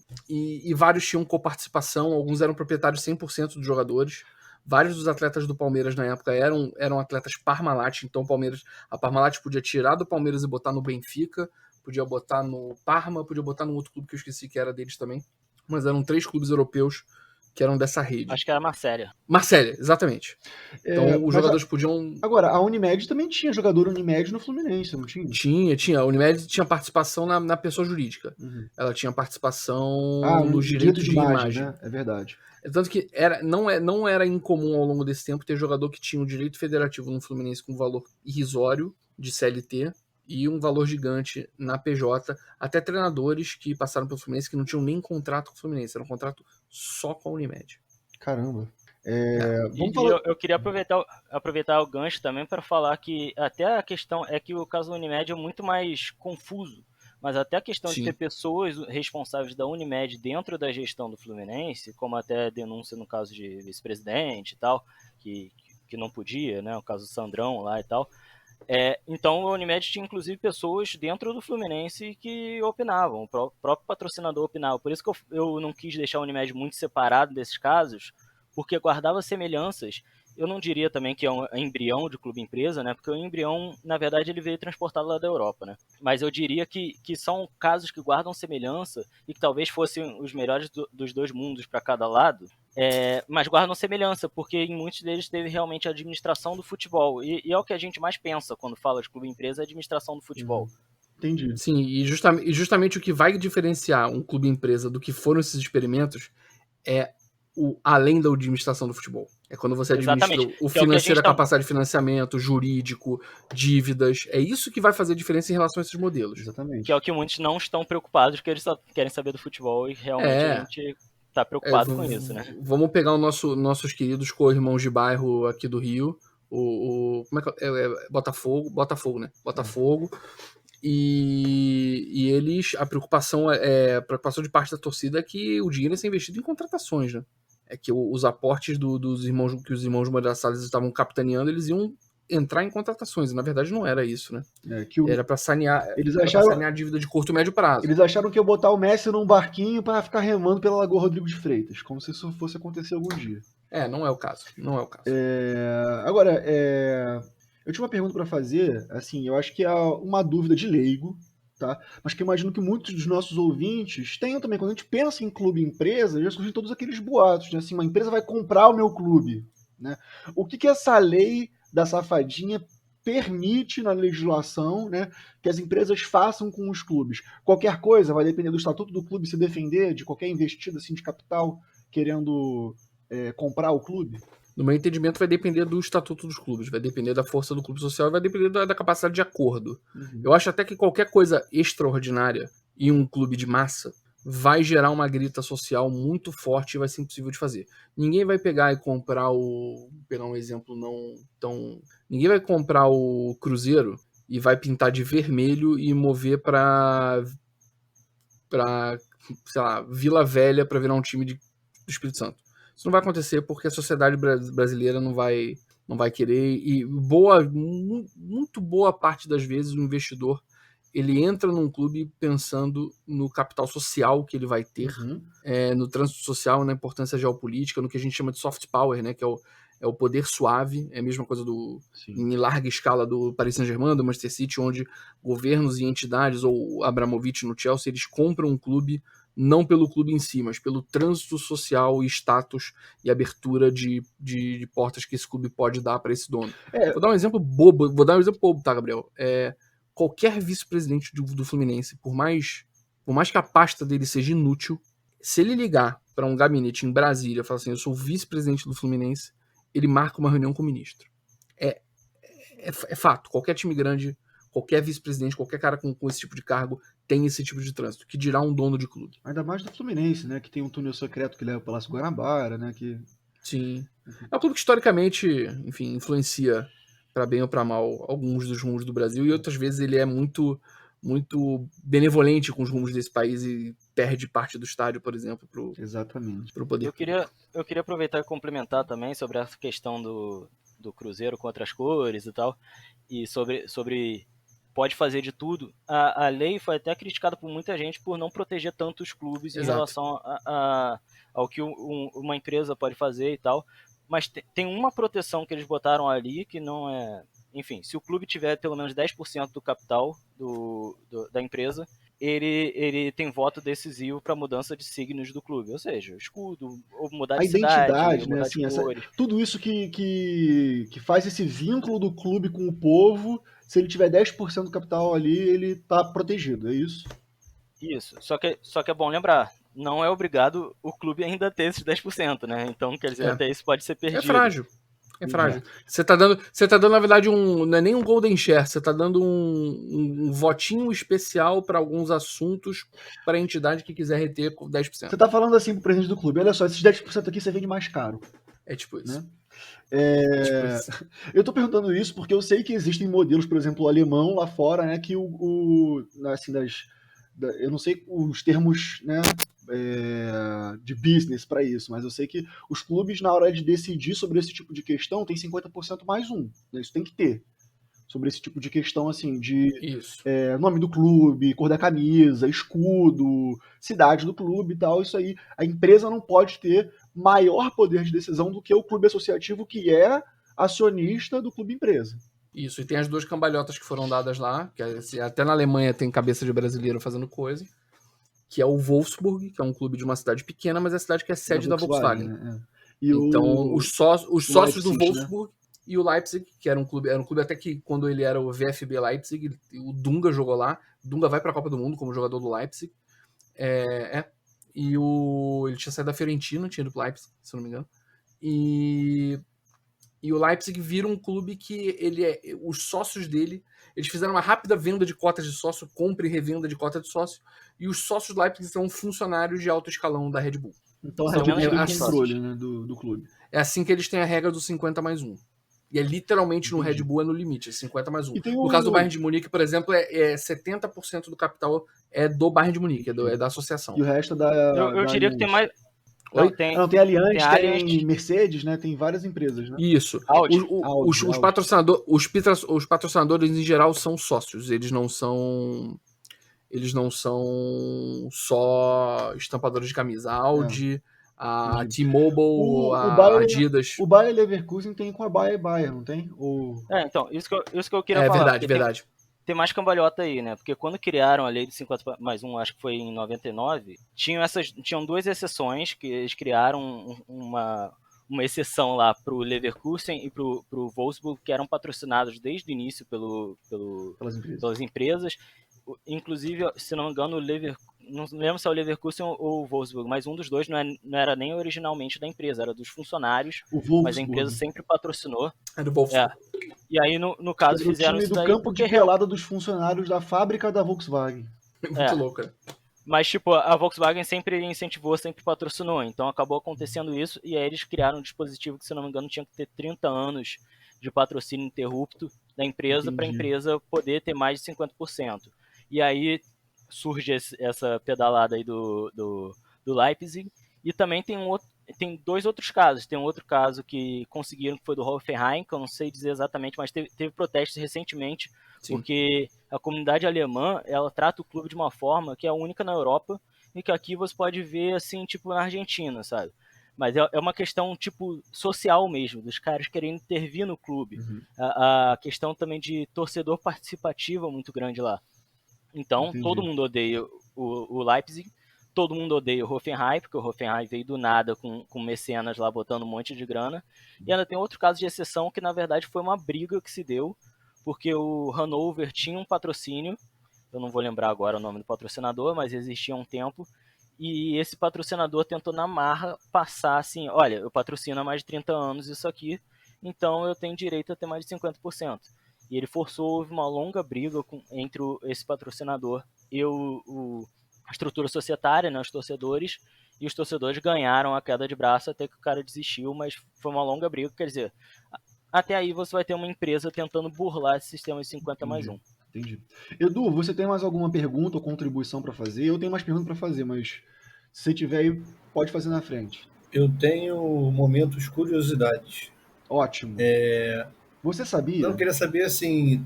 vários tinham coparticipação, alguns eram proprietários 100% dos jogadores. Vários dos atletas do Palmeiras na época eram atletas Parmalat, então a Parmalat podia tirar do Palmeiras e botar no Benfica, podia botar no Parma, podia botar no outro clube que eu esqueci que era deles também, mas eram 3 clubes europeus que eram dessa rede. Acho que era Marselha. Marselha, exatamente. Então os jogadores podiam... Agora, a Unimed também tinha jogador Unimed no Fluminense, não tinha? Tinha. A Unimed tinha participação na pessoa jurídica. Uhum. Ela tinha participação nos direito direitos de imagem. Né? É verdade. Tanto que não era incomum ao longo desse tempo ter jogador que tinha um direito federativo no Fluminense com um valor irrisório de CLT e um valor gigante na PJ, até treinadores que passaram pelo Fluminense que não tinham nem contrato com o Fluminense, era um contrato só com a Unimed. Caramba. Eu queria aproveitar o gancho também para falar que até a questão é que o caso da Unimed é muito mais confuso, mas até a questão de ter pessoas responsáveis da Unimed dentro da gestão do Fluminense, como até denúncia no caso de vice-presidente e tal, que não podia, né, o caso do Sandrão lá e tal. Então a Unimed tinha inclusive pessoas dentro do Fluminense que opinavam, o próprio patrocinador opinava. Por isso que eu não quis deixar a Unimed muito separado desses casos, porque guardava semelhanças. Eu não diria também que é um embrião de clube empresa, né? Porque o embrião, na verdade, ele veio transportado lá da Europa, né? Mas eu diria que são casos que guardam semelhança e que talvez fossem os melhores dos dois mundos para cada lado, mas guardam semelhança, porque em muitos deles teve realmente a administração do futebol. E é o que a gente mais pensa quando fala de clube empresa, é a administração do futebol. Entendi. Sim, e justamente o que vai diferenciar um clube empresa do que foram esses experimentos é além da administração do futebol. É quando você administra o financeiro, a capacidade de financiamento, jurídico, dívidas. É isso que vai fazer diferença em relação a esses modelos. Exatamente. Que é o que muitos não estão preocupados, porque eles só querem saber do futebol e realmente a gente está preocupado com isso, né? Vamos pegar nossos queridos co-irmãos de bairro aqui do Rio, como é que Botafogo, né? Botafogo. E eles, a preocupação de parte da torcida é que o dinheiro ia ser investido em contratações, né? É que os aportes dos irmãos, que os irmãos Moreira Salles estavam capitaneando, eles iam entrar em contratações. E, na verdade, não era isso, né? Era para sanear a dívida de curto e médio prazo. Eles acharam que ia botar o Messi num barquinho para ficar remando pela Lagoa Rodrigo de Freitas, como se isso fosse acontecer algum dia. Não é o caso. Não é o caso. Agora, eu tinha uma pergunta para fazer, assim, eu acho que é uma dúvida de leigo, tá? Mas que eu imagino que muitos dos nossos ouvintes tenham também. Quando a gente pensa em clube empresa, já surgem todos aqueles boatos, né? Assim, uma empresa vai comprar o meu clube, né? O que essa lei da safadinha permite na legislação, né, que as empresas façam com os clubes? Qualquer coisa vai depender do estatuto do clube se defender de qualquer investida assim, de capital querendo comprar o clube? No meu entendimento, vai depender do estatuto dos clubes, vai depender da força do clube social e vai depender da capacidade de acordo. Uhum. Eu acho até que qualquer coisa extraordinária em um clube de massa vai gerar uma grita social muito forte e vai ser impossível de fazer. Ninguém vai pegar e comprar vou pegar um exemplo não tão... Ninguém vai comprar o Cruzeiro e vai pintar de vermelho e mover para sei lá, Vila Velha para virar um time do Espírito Santo. Isso não vai acontecer porque a sociedade brasileira não vai querer, e muito boa parte das vezes o investidor ele entra num clube pensando no capital social que ele vai ter, Uhum. no trânsito social, na importância geopolítica, no que a gente chama de soft power, né, que é o poder suave, é a mesma coisa Sim. em larga escala do Paris Saint-Germain, do Manchester City, onde governos e entidades, ou Abramovich no Chelsea, eles compram um clube não pelo clube em si, mas pelo trânsito social e status e abertura de portas que esse clube pode dar para esse dono. Vou dar um exemplo bobo, tá, Gabriel? Qualquer vice-presidente do Fluminense, por mais que a pasta dele seja inútil, se ele ligar para um gabinete em Brasília e falar assim, eu sou vice-presidente do Fluminense, ele marca uma reunião com o ministro. É fato, qualquer time grande, qualquer vice-presidente, qualquer cara com esse tipo de cargo tem esse tipo de trânsito, que dirá um dono de clube. Ainda mais do Fluminense, né? Que tem um túnel secreto que leva ao Palácio Guanabara, né? Sim. É um clube que historicamente, enfim, influencia para bem ou para mal alguns dos rumos do Brasil, e outras vezes ele é muito benevolente com os rumos desse país e perde parte do estádio, por exemplo, Exatamente. pro poder. Eu queria aproveitar e complementar também sobre essa questão do Cruzeiro contra as cores e tal, e sobre pode fazer de tudo. A lei foi até criticada por muita gente por não proteger tanto os clubes em Exato. relação ao que uma empresa pode fazer e tal, mas tem uma proteção que eles botaram ali que não é... Enfim, se o clube tiver pelo menos 10% do capital da empresa, ele tem voto decisivo para mudança de signos do clube, ou seja, escudo, ou mudar A de cidade, identidade, né? mudar Assim, de cores. tudo isso que faz esse vínculo do clube com o povo, se ele tiver 10% do capital ali, ele tá protegido, é isso? Isso, só que é bom lembrar, não é obrigado o clube ainda a ter esses 10%, né? Então, quer dizer, até isso pode ser perdido. É frágil. Você tá dando, na verdade, não é nem um golden share, você tá dando um votinho especial para alguns assuntos para a entidade que quiser reter com 10%. Você tá falando assim pro presidente do clube, olha só, esses 10% aqui você vende mais caro. É tipo isso. Né? Eu tô perguntando isso porque eu sei que existem modelos, por exemplo, o alemão lá fora, né, que assim, eu não sei os termos, né, de business para isso, mas eu sei que os clubes, na hora de decidir sobre esse tipo de questão, tem 50% mais um, né, isso tem que ter, sobre esse tipo de questão, assim, de nome do clube, cor da camisa, escudo, cidade do clube e tal, isso aí, a empresa não pode ter maior poder de decisão do que o clube associativo, que é acionista do clube empresa. Isso, e tem as duas cambalhotas que foram dadas lá, que até na Alemanha tem cabeça de brasileiro fazendo coisa, que é o Wolfsburg, que é um clube de uma cidade pequena, mas é a cidade que é sede da Volkswagen. Né? Então, os sócios Leipzig, do Wolfsburg, né? E o Leipzig, que era um clube até que quando ele era o VfB Leipzig, o Dunga jogou lá. Dunga vai para a Copa do Mundo como jogador do Leipzig. E ele tinha saído da Fiorentina, tinha ido pro Leipzig, se eu não me engano. E o Leipzig vira um clube que os sócios dele, eles fizeram uma rápida venda de cotas de sócio, compra e revenda de cota de sócio, e os sócios do Leipzig são funcionários de alto escalão da Red Bull. Então a Red Bull tem controle, né, do clube. É assim que eles têm a regra do 50+1. E é literalmente no Red Bull, é no limite, é 50+1. No caso do Bayern de Munique, por exemplo, 70% do capital é do Bayern de Munique, é da associação. E o resto Eu diria que tem mais... Tem Allianz, tem Mercedes, né? Tem várias empresas, né? Isso. Audi. Os patrocinadores em geral são sócios, eles não são só estampadores de camisa. A Audi, a T-Mobile, a Adidas. O Bayer Leverkusen tem com a Bayer, não tem? Então, isso que eu queria falar. Verdade. Tem mais cambalhota aí, né? Porque quando criaram a lei de 50+1, acho que foi em 99, tinham duas exceções que eles criaram uma exceção lá pro Leverkusen e pro Wolfsburg, que eram patrocinados desde o início pelas empresas. Inclusive, se não me engano, o Leverkusen, não lembro se é o Leverkusen ou o Wolfsburg, mas um dos dois não era nem originalmente da empresa, era dos funcionários, mas a empresa sempre patrocinou. É do Wolfsburg. E aí, no caso, fizeram isso daí... do campo de pelada dos funcionários da fábrica da Volkswagen. Muito louco, né? Mas, tipo, a Volkswagen sempre incentivou, sempre patrocinou. Então, acabou acontecendo isso. E aí, eles criaram um dispositivo que, se não me engano, tinha que ter 30 anos de patrocínio interrupto da empresa para a empresa poder ter mais de 50%. E aí, surge essa pedalada aí do Leipzig. E também tem dois outros casos. Tem um outro caso que conseguiram, que foi do Hoffenheim, que eu não sei dizer exatamente, mas teve protestos recentemente Sim. Porque a comunidade alemã, ela trata o clube de uma forma que é única na Europa e que aqui você pode ver, assim, tipo na Argentina, sabe? Mas é uma questão, tipo, social mesmo, dos caras querendo intervir no clube. A questão também de torcedor participativo é muito grande lá. Então, Entendi. todo mundo odeia o Leipzig, todo mundo odeia o Hoffenheim, porque o Hoffenheim veio do nada com mecenas lá botando um monte de grana. E ainda tem outro caso de exceção que, na verdade, foi uma briga que se deu, porque o Hannover tinha um patrocínio, eu não vou lembrar agora o nome do patrocinador, mas existia um tempo, e esse patrocinador tentou na marra passar assim, olha, eu patrocino há mais de 30 anos isso aqui, então eu tenho direito a ter mais de 50%. E ele forçou, houve uma longa briga entre esse patrocinador e a estrutura societária, né, os torcedores, e os torcedores ganharam a queda de braço até que o cara desistiu, mas foi uma longa briga, quer dizer, até aí você vai ter uma empresa tentando burlar esse sistema de 50+1. Entendi. Edu, você tem mais alguma pergunta ou contribuição para fazer? Eu tenho mais perguntas para fazer, mas se você tiver aí, pode fazer na frente. Eu tenho momentos curiosidades. Ótimo. Você sabia? Não, eu queria saber assim,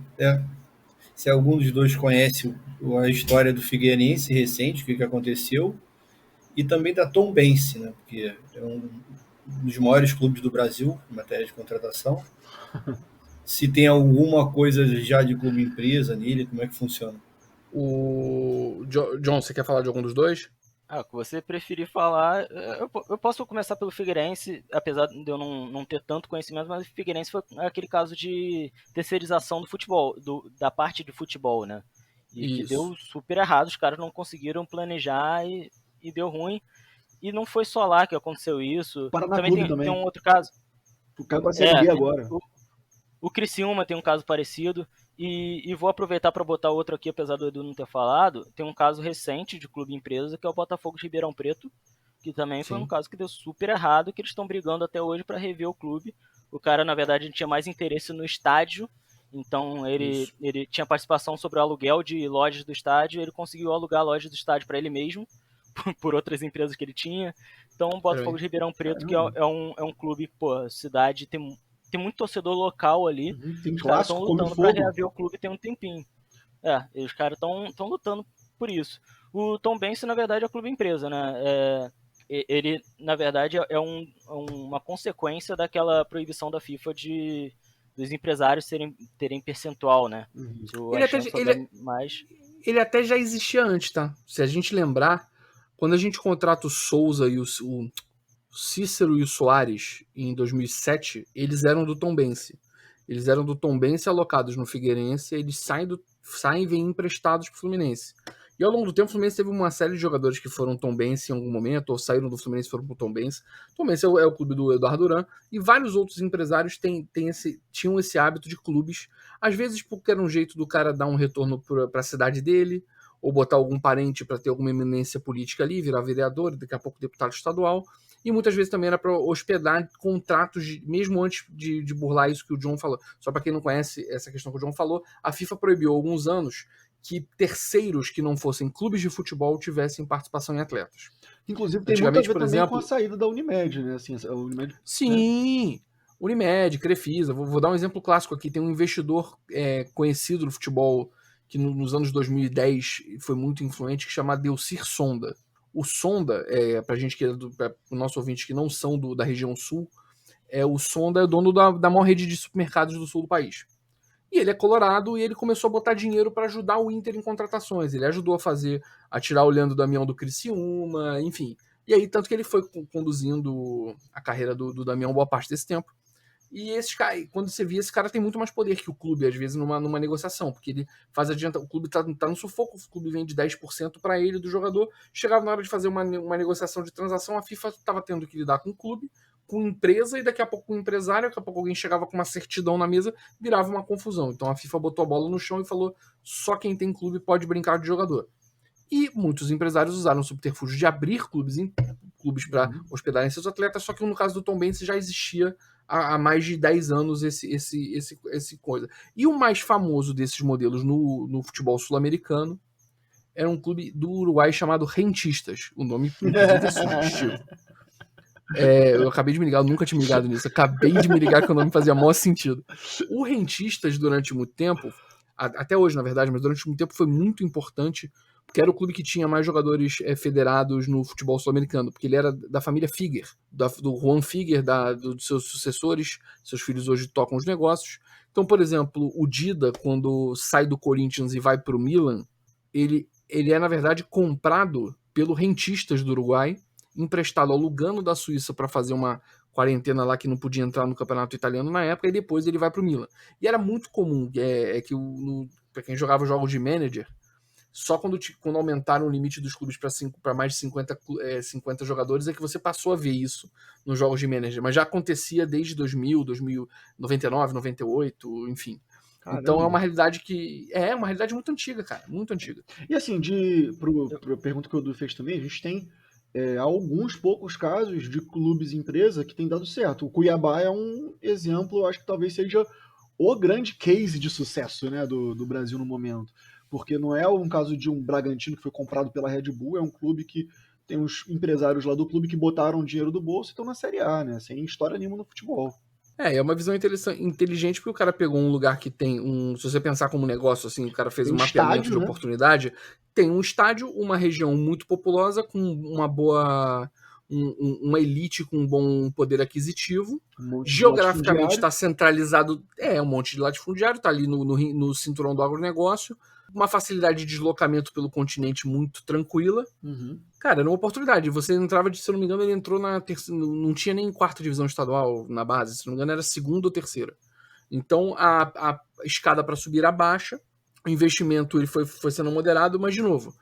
se algum dos dois conhece a história do Figueirense recente, o que aconteceu, e também da Tombense, né? Porque é um dos maiores clubes do Brasil em matéria de contratação. Se tem alguma coisa já de clube empresa nele, como é que funciona? O John, você quer falar de algum dos dois? O que você preferir falar, eu posso começar pelo Figueirense, apesar de eu não ter tanto conhecimento, mas o Figueirense foi aquele caso de terceirização do futebol, da parte de futebol, né? E que deu super errado, os caras não conseguiram planejar e deu ruim. E não foi só lá que aconteceu isso. Paraná Também Clube tem também. um outro caso. O cara vai Série B agora. O Criciúma tem um caso parecido. E vou aproveitar para botar outro aqui, apesar do Edu não ter falado. Tem um caso recente de clube empresa, que é o Botafogo de Ribeirão Preto, que também foi um caso que deu super errado, que eles estão brigando até hoje para rever o clube. O cara, na verdade, tinha mais interesse no estádio, então ele tinha participação sobre o aluguel de lojas do estádio, ele conseguiu alugar a loja do estádio para ele mesmo, por outras empresas que ele tinha. Então o Botafogo de Ribeirão Preto, que é um clube, pô, cidade, tem muito torcedor local ali. Tem os caras clássico, estão come lutando para fogo. reaver o clube tem um tempinho. E os caras estão lutando por isso. O Tombense, na verdade, é um clube empresa, né? Ele, na verdade, é uma consequência daquela proibição da FIFA dos empresários terem percentual, né? Ele até já existia antes, tá? Se a gente lembrar, quando a gente contrata o Souza e o Cícero e o Soares em 2007, eles eram do Tombense. Eles eram do Tombense alocados no Figueirense, eles saem e vêm emprestados pro Fluminense. E ao longo do tempo, o Fluminense teve uma série de jogadores que foram Tombense em algum momento, ou saíram do Fluminense e foram pro Tombense. Tombense é o clube do Eduardo Duran, e vários outros empresários tinham esse hábito de clubes, às vezes porque era um jeito do cara dar um retorno para a cidade dele, ou botar algum parente para ter alguma eminência política ali, virar vereador, daqui a pouco deputado estadual, e muitas vezes também era para hospedar contratos, mesmo antes de burlar isso que o John falou. Só para quem não conhece essa questão que o John falou, a FIFA proibiu há alguns anos que terceiros que não fossem clubes de futebol tivessem participação em atletas. Inclusive tem muito a ver também com a saída da Unimed, né? Assim, a Unimed, sim, né? Unimed, Crefisa. Vou dar um exemplo clássico aqui. Tem um investidor conhecido no futebol que nos anos 2010 foi muito influente, que chama Delcir Sonda. O Sonda, pra gente que para o nosso ouvinte que não são da região sul, o Sonda é dono da maior rede de supermercados do sul do país. E ele é colorado e ele começou a botar dinheiro para ajudar o Inter em contratações. Ele ajudou a tirar o Leandro Damião do Criciúma, enfim. E aí, tanto que ele foi conduzindo a carreira do Damião boa parte desse tempo. E quando você vê, esse cara tem muito mais poder que o clube, às vezes, numa negociação, porque ele faz adianta, o clube tá no sufoco, o clube vende 10% para ele do jogador, chegava na hora de fazer uma negociação de transação, a FIFA estava tendo que lidar com o clube, com empresa, e daqui a pouco com o empresário, daqui a pouco alguém chegava com uma certidão na mesa, virava uma confusão. Então a FIFA botou a bola no chão e falou, só quem tem clube pode brincar de jogador. E muitos empresários usaram o subterfúgio de abrir clubes para hospedarem seus atletas, só que no caso do Tombense já existia há mais de 10 anos esse coisa. E o mais famoso desses modelos no futebol sul-americano era um clube do Uruguai chamado Rentistas. O nome, inclusive, é sugestivo. Eu acabei de me ligar, eu nunca tinha me ligado nisso. Acabei de me ligar que o nome fazia maior sentido. O Rentistas, durante muito tempo, até hoje, na verdade, mas durante muito tempo foi muito importante, porque era o clube que tinha mais jogadores federados no futebol sul-americano, porque ele era da família Figuer, do Juan Figuer, dos seus sucessores, seus filhos hoje tocam os negócios. Então, por exemplo, o Dida, quando sai do Corinthians e vai para o Milan, ele é, na verdade, comprado pelo Rentistas do Uruguai, emprestado ao Lugano da Suíça para fazer uma quarentena lá que não podia entrar no campeonato italiano na época, e depois ele vai para o Milan. E era muito comum, que para quem jogava jogos de manager, só quando aumentaram o limite dos clubes para mais de 50 jogadores é que você passou a ver isso nos jogos de manager. Mas já acontecia desde 2000, 99, 98, enfim. Caramba. Então é uma realidade uma realidade muito antiga, cara. Muito antiga. E assim, pra pergunta que o Edu fez também, a gente tem alguns poucos casos de clubes e empresa que tem dado certo. O Cuiabá é um exemplo, eu acho que talvez seja o grande case de sucesso, né, do Brasil no momento. Porque não é um caso de um Bragantino que foi comprado pela Red Bull, é um clube que tem uns empresários lá do clube que botaram dinheiro do bolso e estão na Série A, né? Sem história nenhuma no futebol. É uma visão inteligente, porque o cara pegou um lugar que tem se você pensar como negócio, assim, o cara fez um mapeamento estádio, de né? oportunidade, tem um estádio, uma região muito populosa, com uma boa... uma elite com um bom poder aquisitivo, geograficamente está centralizado, um monte de latifundiário, está ali no cinturão do agronegócio, uma facilidade de deslocamento pelo continente muito tranquila. Uhum. Cara, era uma oportunidade. Você entrava, se eu não me engano, ele entrou na terceira, não tinha nem quarta divisão estadual na base, se não me engano, era segunda ou terceira. Então a escada para subir era baixa, o investimento ele foi sendo moderado, mas de novo,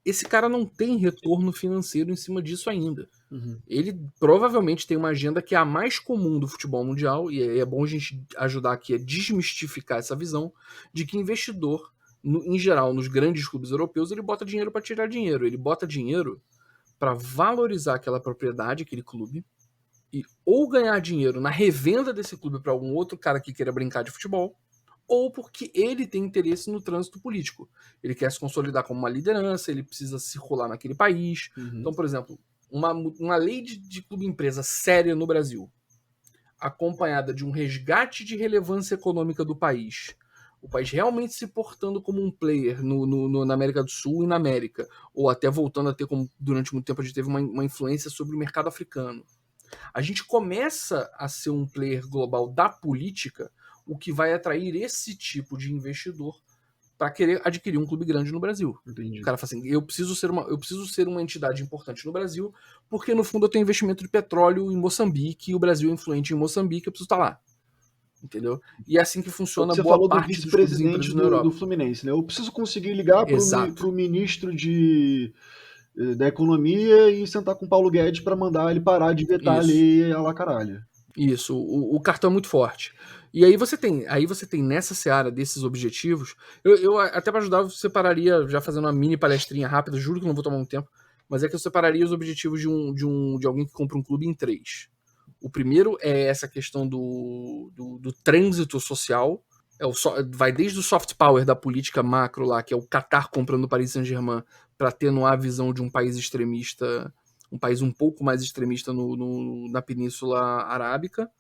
esse cara não tem retorno financeiro em cima disso ainda. Uhum. Ele provavelmente tem uma agenda que é a mais comum do futebol mundial, e é bom a gente ajudar aqui a desmistificar essa visão de que investidor, em geral, nos grandes clubes europeus, ele bota dinheiro para tirar dinheiro. Ele bota dinheiro para valorizar aquela propriedade, aquele clube, e ou ganhar dinheiro na revenda desse clube para algum outro cara que queira brincar de futebol, ou porque ele tem interesse no trânsito político. Ele quer se consolidar como uma liderança, ele precisa circular naquele país. Uhum. Então, por exemplo, uma lei de clube-empresa séria no Brasil, acompanhada de um resgate de relevância econômica do país, o país realmente se portando como um player na América do Sul e na América, ou até voltando a ter, como durante muito tempo a gente teve uma influência sobre o mercado africano. A gente começa a ser um player global da política, o que vai atrair esse tipo de investidor para querer adquirir um clube grande no Brasil. Entendi. O cara fala assim, eu preciso ser uma entidade importante no Brasil, porque no fundo eu tenho investimento de petróleo em Moçambique, e o Brasil é influente em Moçambique, eu preciso estar lá. Entendeu? E é assim que funciona Você boa falou parte do dos clubes e empresas vice-presidente na Europa. do Fluminense, né? Eu preciso conseguir ligar para o ministro da Economia e sentar com o Paulo Guedes para mandar ele parar de vetar a lei a lá caralho. Isso, o cartão é muito forte. E aí você tem nessa seara desses objetivos, eu até para ajudar, eu separaria, já fazendo uma mini palestrinha rápida, juro que não vou tomar muito tempo, mas é que eu separaria os objetivos de alguém que compra um clube em 3. O primeiro é essa questão do trânsito social, vai desde o soft power da política macro lá, que é o Qatar comprando o Paris Saint-Germain para atenuar a visão de um país extremista, um país um pouco mais extremista na Península Arábica,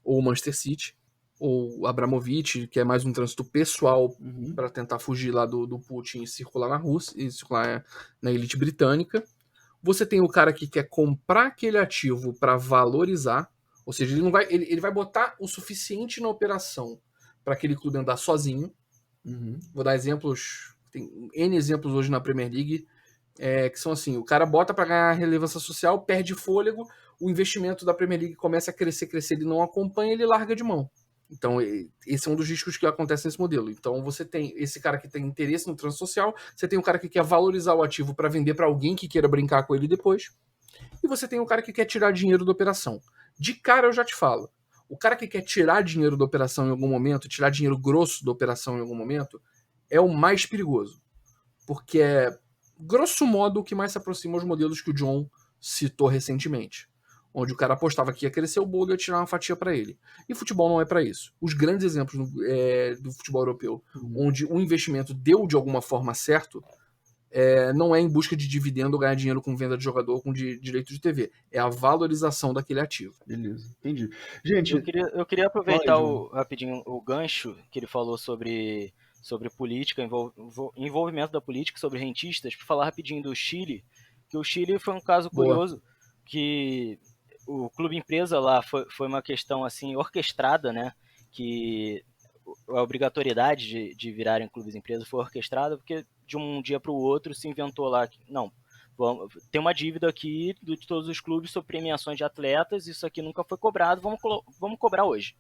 ou Manchester City, ou Abramovich, que é mais um trânsito pessoal para tentar fugir lá do Putin e circular na Rússia, e circular na elite britânica. Você tem o cara que quer comprar aquele ativo para valorizar, ou seja, ele vai botar o suficiente na operação para aquele clube andar sozinho. Vou dar exemplos, tem N exemplos hoje na Premier League, que são assim, o cara bota para ganhar relevância social, perde fôlego, o investimento da Premier League começa a crescer, ele não acompanha, ele larga de mão. Então, esse é um dos riscos que acontece nesse modelo. Então, você tem esse cara que tem interesse no trânsito social, você tem o cara que quer valorizar o ativo para vender para alguém que queira brincar com ele depois, e você tem o cara que quer tirar dinheiro da operação. De cara, eu já te falo, o cara que quer tirar dinheiro da operação em algum momento, tirar dinheiro grosso da operação em algum momento, é o mais perigoso. Porque é, grosso modo, o que mais se aproxima aos modelos que o John citou recentemente. Onde o cara apostava que ia crescer o bolo e ia tirar uma fatia para ele. E futebol não é para isso. Os grandes exemplos do futebol europeu, onde o investimento deu de alguma forma certo, não é em busca de dividendo ou ganhar dinheiro com venda de jogador com direito de TV. É a valorização daquele ativo. Beleza, entendi. Gente, eu queria aproveitar rapidinho o gancho que ele falou sobre sobre política, envolvimento da política, sobre rentistas, para falar rapidinho do Chile, que o Chile foi um caso curioso, que o clube empresa lá foi uma questão assim orquestrada, né? Que a obrigatoriedade de virarem clubes empresa foi orquestrada porque de um dia para o outro se inventou lá que não, tem uma dívida aqui de todos os clubes sobre premiações de atletas, isso aqui nunca foi cobrado, vamos cobrar hoje.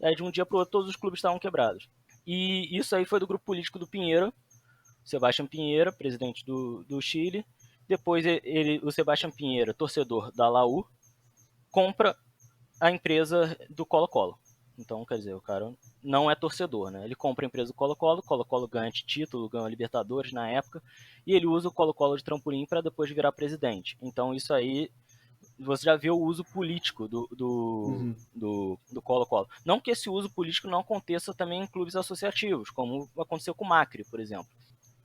E aí de um dia para o outro todos os clubes estavam quebrados. E isso aí foi do grupo político do Pinheira, Sebastián Pinheira, presidente do Chile. Depois o Sebastián Pinheira, torcedor da Laú, compra a empresa do Colo-Colo. Então, quer dizer, o cara não é torcedor, né? Ele compra a empresa do Colo-Colo, Colo-Colo ganha título, ganha Libertadores na época, e ele usa o Colo-Colo de trampolim para depois virar presidente. Então, isso aí, você já vê o uso político do Colo-Colo. Não que esse uso político não aconteça também em clubes associativos, como aconteceu com o Macri, por exemplo.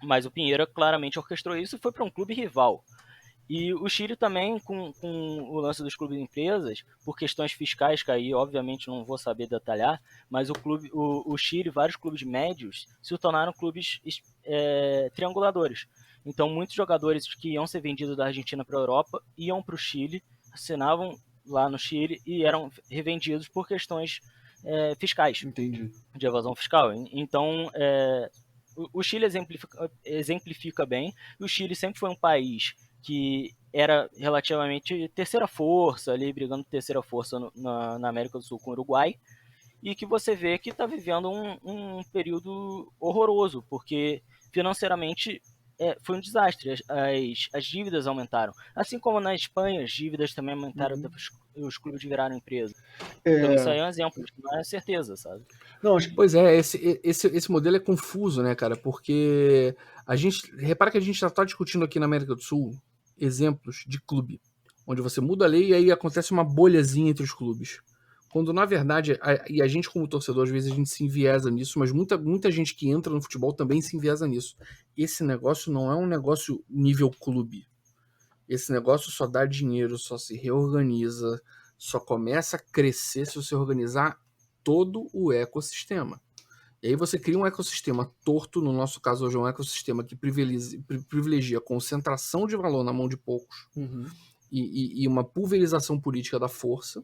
Mas o Pinheira claramente orquestrou isso e foi para um clube rival. E o Chile também, com o lance dos clubes empresas, por questões fiscais, que aí obviamente não vou saber detalhar, mas o Chile, vários clubes médios, se tornaram clubes trianguladores. Então muitos jogadores que iam ser vendidos da Argentina para a Europa iam para o Chile, assinavam lá no Chile e eram revendidos por questões fiscais. Entendi. De evasão fiscal. Então o Chile exemplifica bem, e o Chile sempre foi um país que era relativamente terceira força, ali brigando terceira força na América do Sul com o Uruguai, e que você vê que está vivendo um período horroroso, porque financeiramente foi um desastre, as dívidas aumentaram. Assim como na Espanha, as dívidas também aumentaram, os clubes viraram empresa. Então isso aí é um exemplo, não é certeza, sabe? Não, acho que Pois é, esse modelo é confuso, né, cara? Porque repara que a gente já está discutindo aqui na América do Sul exemplos de clube, onde você muda a lei e aí acontece uma bolhazinha entre os clubes. Quando, na verdade, a gente como torcedor, às vezes a gente se enviesa nisso, mas muita gente que entra no futebol também se enviesa nisso. Esse negócio não é um negócio nível clube. Esse negócio só dá dinheiro, só se reorganiza, só começa a crescer se você organizar todo o ecossistema. E aí você cria um ecossistema torto, no nosso caso hoje é um ecossistema que privilegia a concentração de valor na mão de poucos e uma pulverização política da força.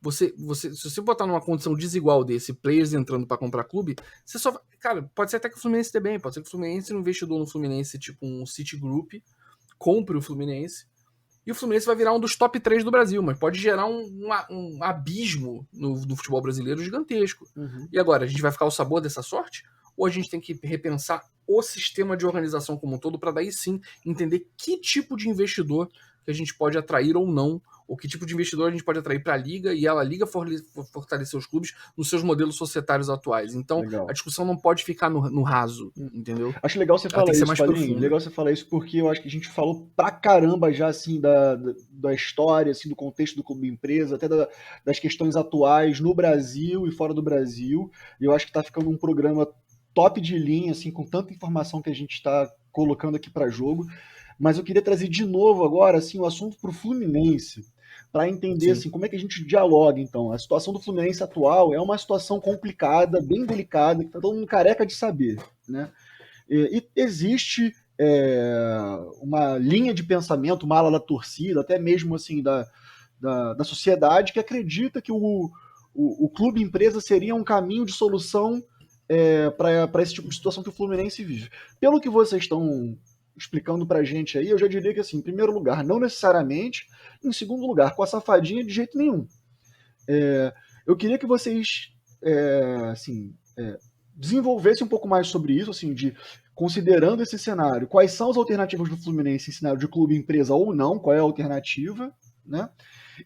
Se você botar numa condição desigual desse, players entrando para comprar clube, você só... Cara, pode ser até que o Fluminense dê bem, pode ser que o Fluminense, um investidor no Fluminense, tipo um Citigroup, compre o Fluminense, e o Fluminense vai virar um dos top 3 do Brasil, mas pode gerar um abismo no futebol brasileiro gigantesco. E agora, a gente vai ficar ao sabor dessa sorte? Ou a gente tem que repensar o sistema de organização como um todo para daí sim entender que tipo de investidor que a gente pode atrair ou não, ou que tipo de investidor a gente pode atrair para a Liga, e a Liga fortalecer os clubes nos seus modelos societários atuais. Então, Legal. a discussão não pode ficar no raso, entendeu? Acho legal você Ela falar tem que ser isso, mais Padrinho. profunda. Legal você falar isso porque eu acho que a gente falou pra caramba já, assim, da história, assim, do contexto do clube empresa, até das questões atuais no Brasil e fora do Brasil. E eu acho que tá ficando um programa top de linha, assim, com tanta informação que a gente está colocando aqui para jogo. Mas eu queria trazer de novo agora, assim, o assunto pro Fluminense, para entender, assim, como é que a gente dialoga, então. A situação do Fluminense atual é uma situação complicada, bem delicada, que tá todo mundo careca de saber, né? E existe uma linha de pensamento, uma ala da torcida, até mesmo assim da sociedade, que acredita que o clube empresa seria um caminho de solução para esse tipo de situação que o Fluminense vive. Pelo que vocês estão explicando pra gente aí, eu já diria que, assim, em primeiro lugar, não necessariamente, em segundo lugar, com a safadinha de jeito nenhum. Eu queria que vocês desenvolvessem um pouco mais sobre isso, assim, considerando esse cenário, quais são as alternativas do Fluminense em cenário de clube empresa ou não, qual é a alternativa, né?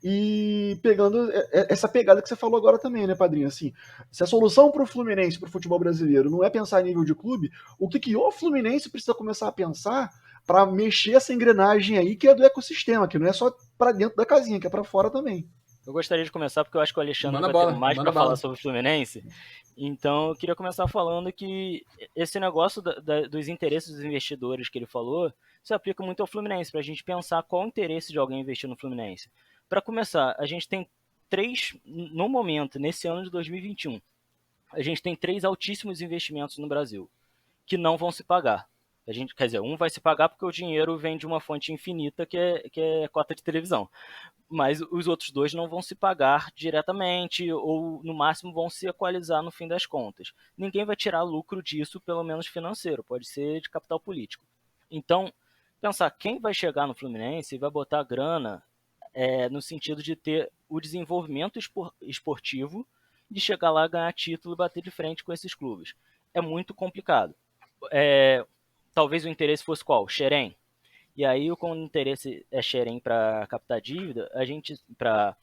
E pegando essa pegada que você falou agora também, né, Padrinho? Assim, se a solução para o Fluminense, para o futebol brasileiro, não é pensar em nível de clube, o que o Fluminense precisa começar a pensar para mexer essa engrenagem aí que é do ecossistema, que não é só para dentro da casinha, que é para fora também. Eu gostaria de começar porque eu acho que o Alexandre Manda vai bala, ter mais manda para falar bala. sobre o Fluminense. Então eu queria começar falando que esse negócio dos interesses dos investidores que ele falou se aplica muito ao Fluminense, para a gente pensar qual o interesse de alguém investir no Fluminense. Para começar, a gente tem 3, no momento, nesse ano de 2021, a gente tem 3 altíssimos investimentos no Brasil que não vão se pagar. Quer dizer, um vai se pagar porque o dinheiro vem de uma fonte infinita que é cota de televisão. Mas os outros 2 não vão se pagar diretamente ou, no máximo, vão se equalizar no fim das contas. Ninguém vai tirar lucro disso, pelo menos financeiro, pode ser de capital político. Então, pensar quem vai chegar no Fluminense e vai botar grana no sentido de ter o desenvolvimento esportivo, de chegar lá, ganhar título e bater de frente com esses clubes. É muito complicado. Talvez o interesse fosse qual? Xerém. E aí, quando o interesse é Xerém para captar dívida, a gente, para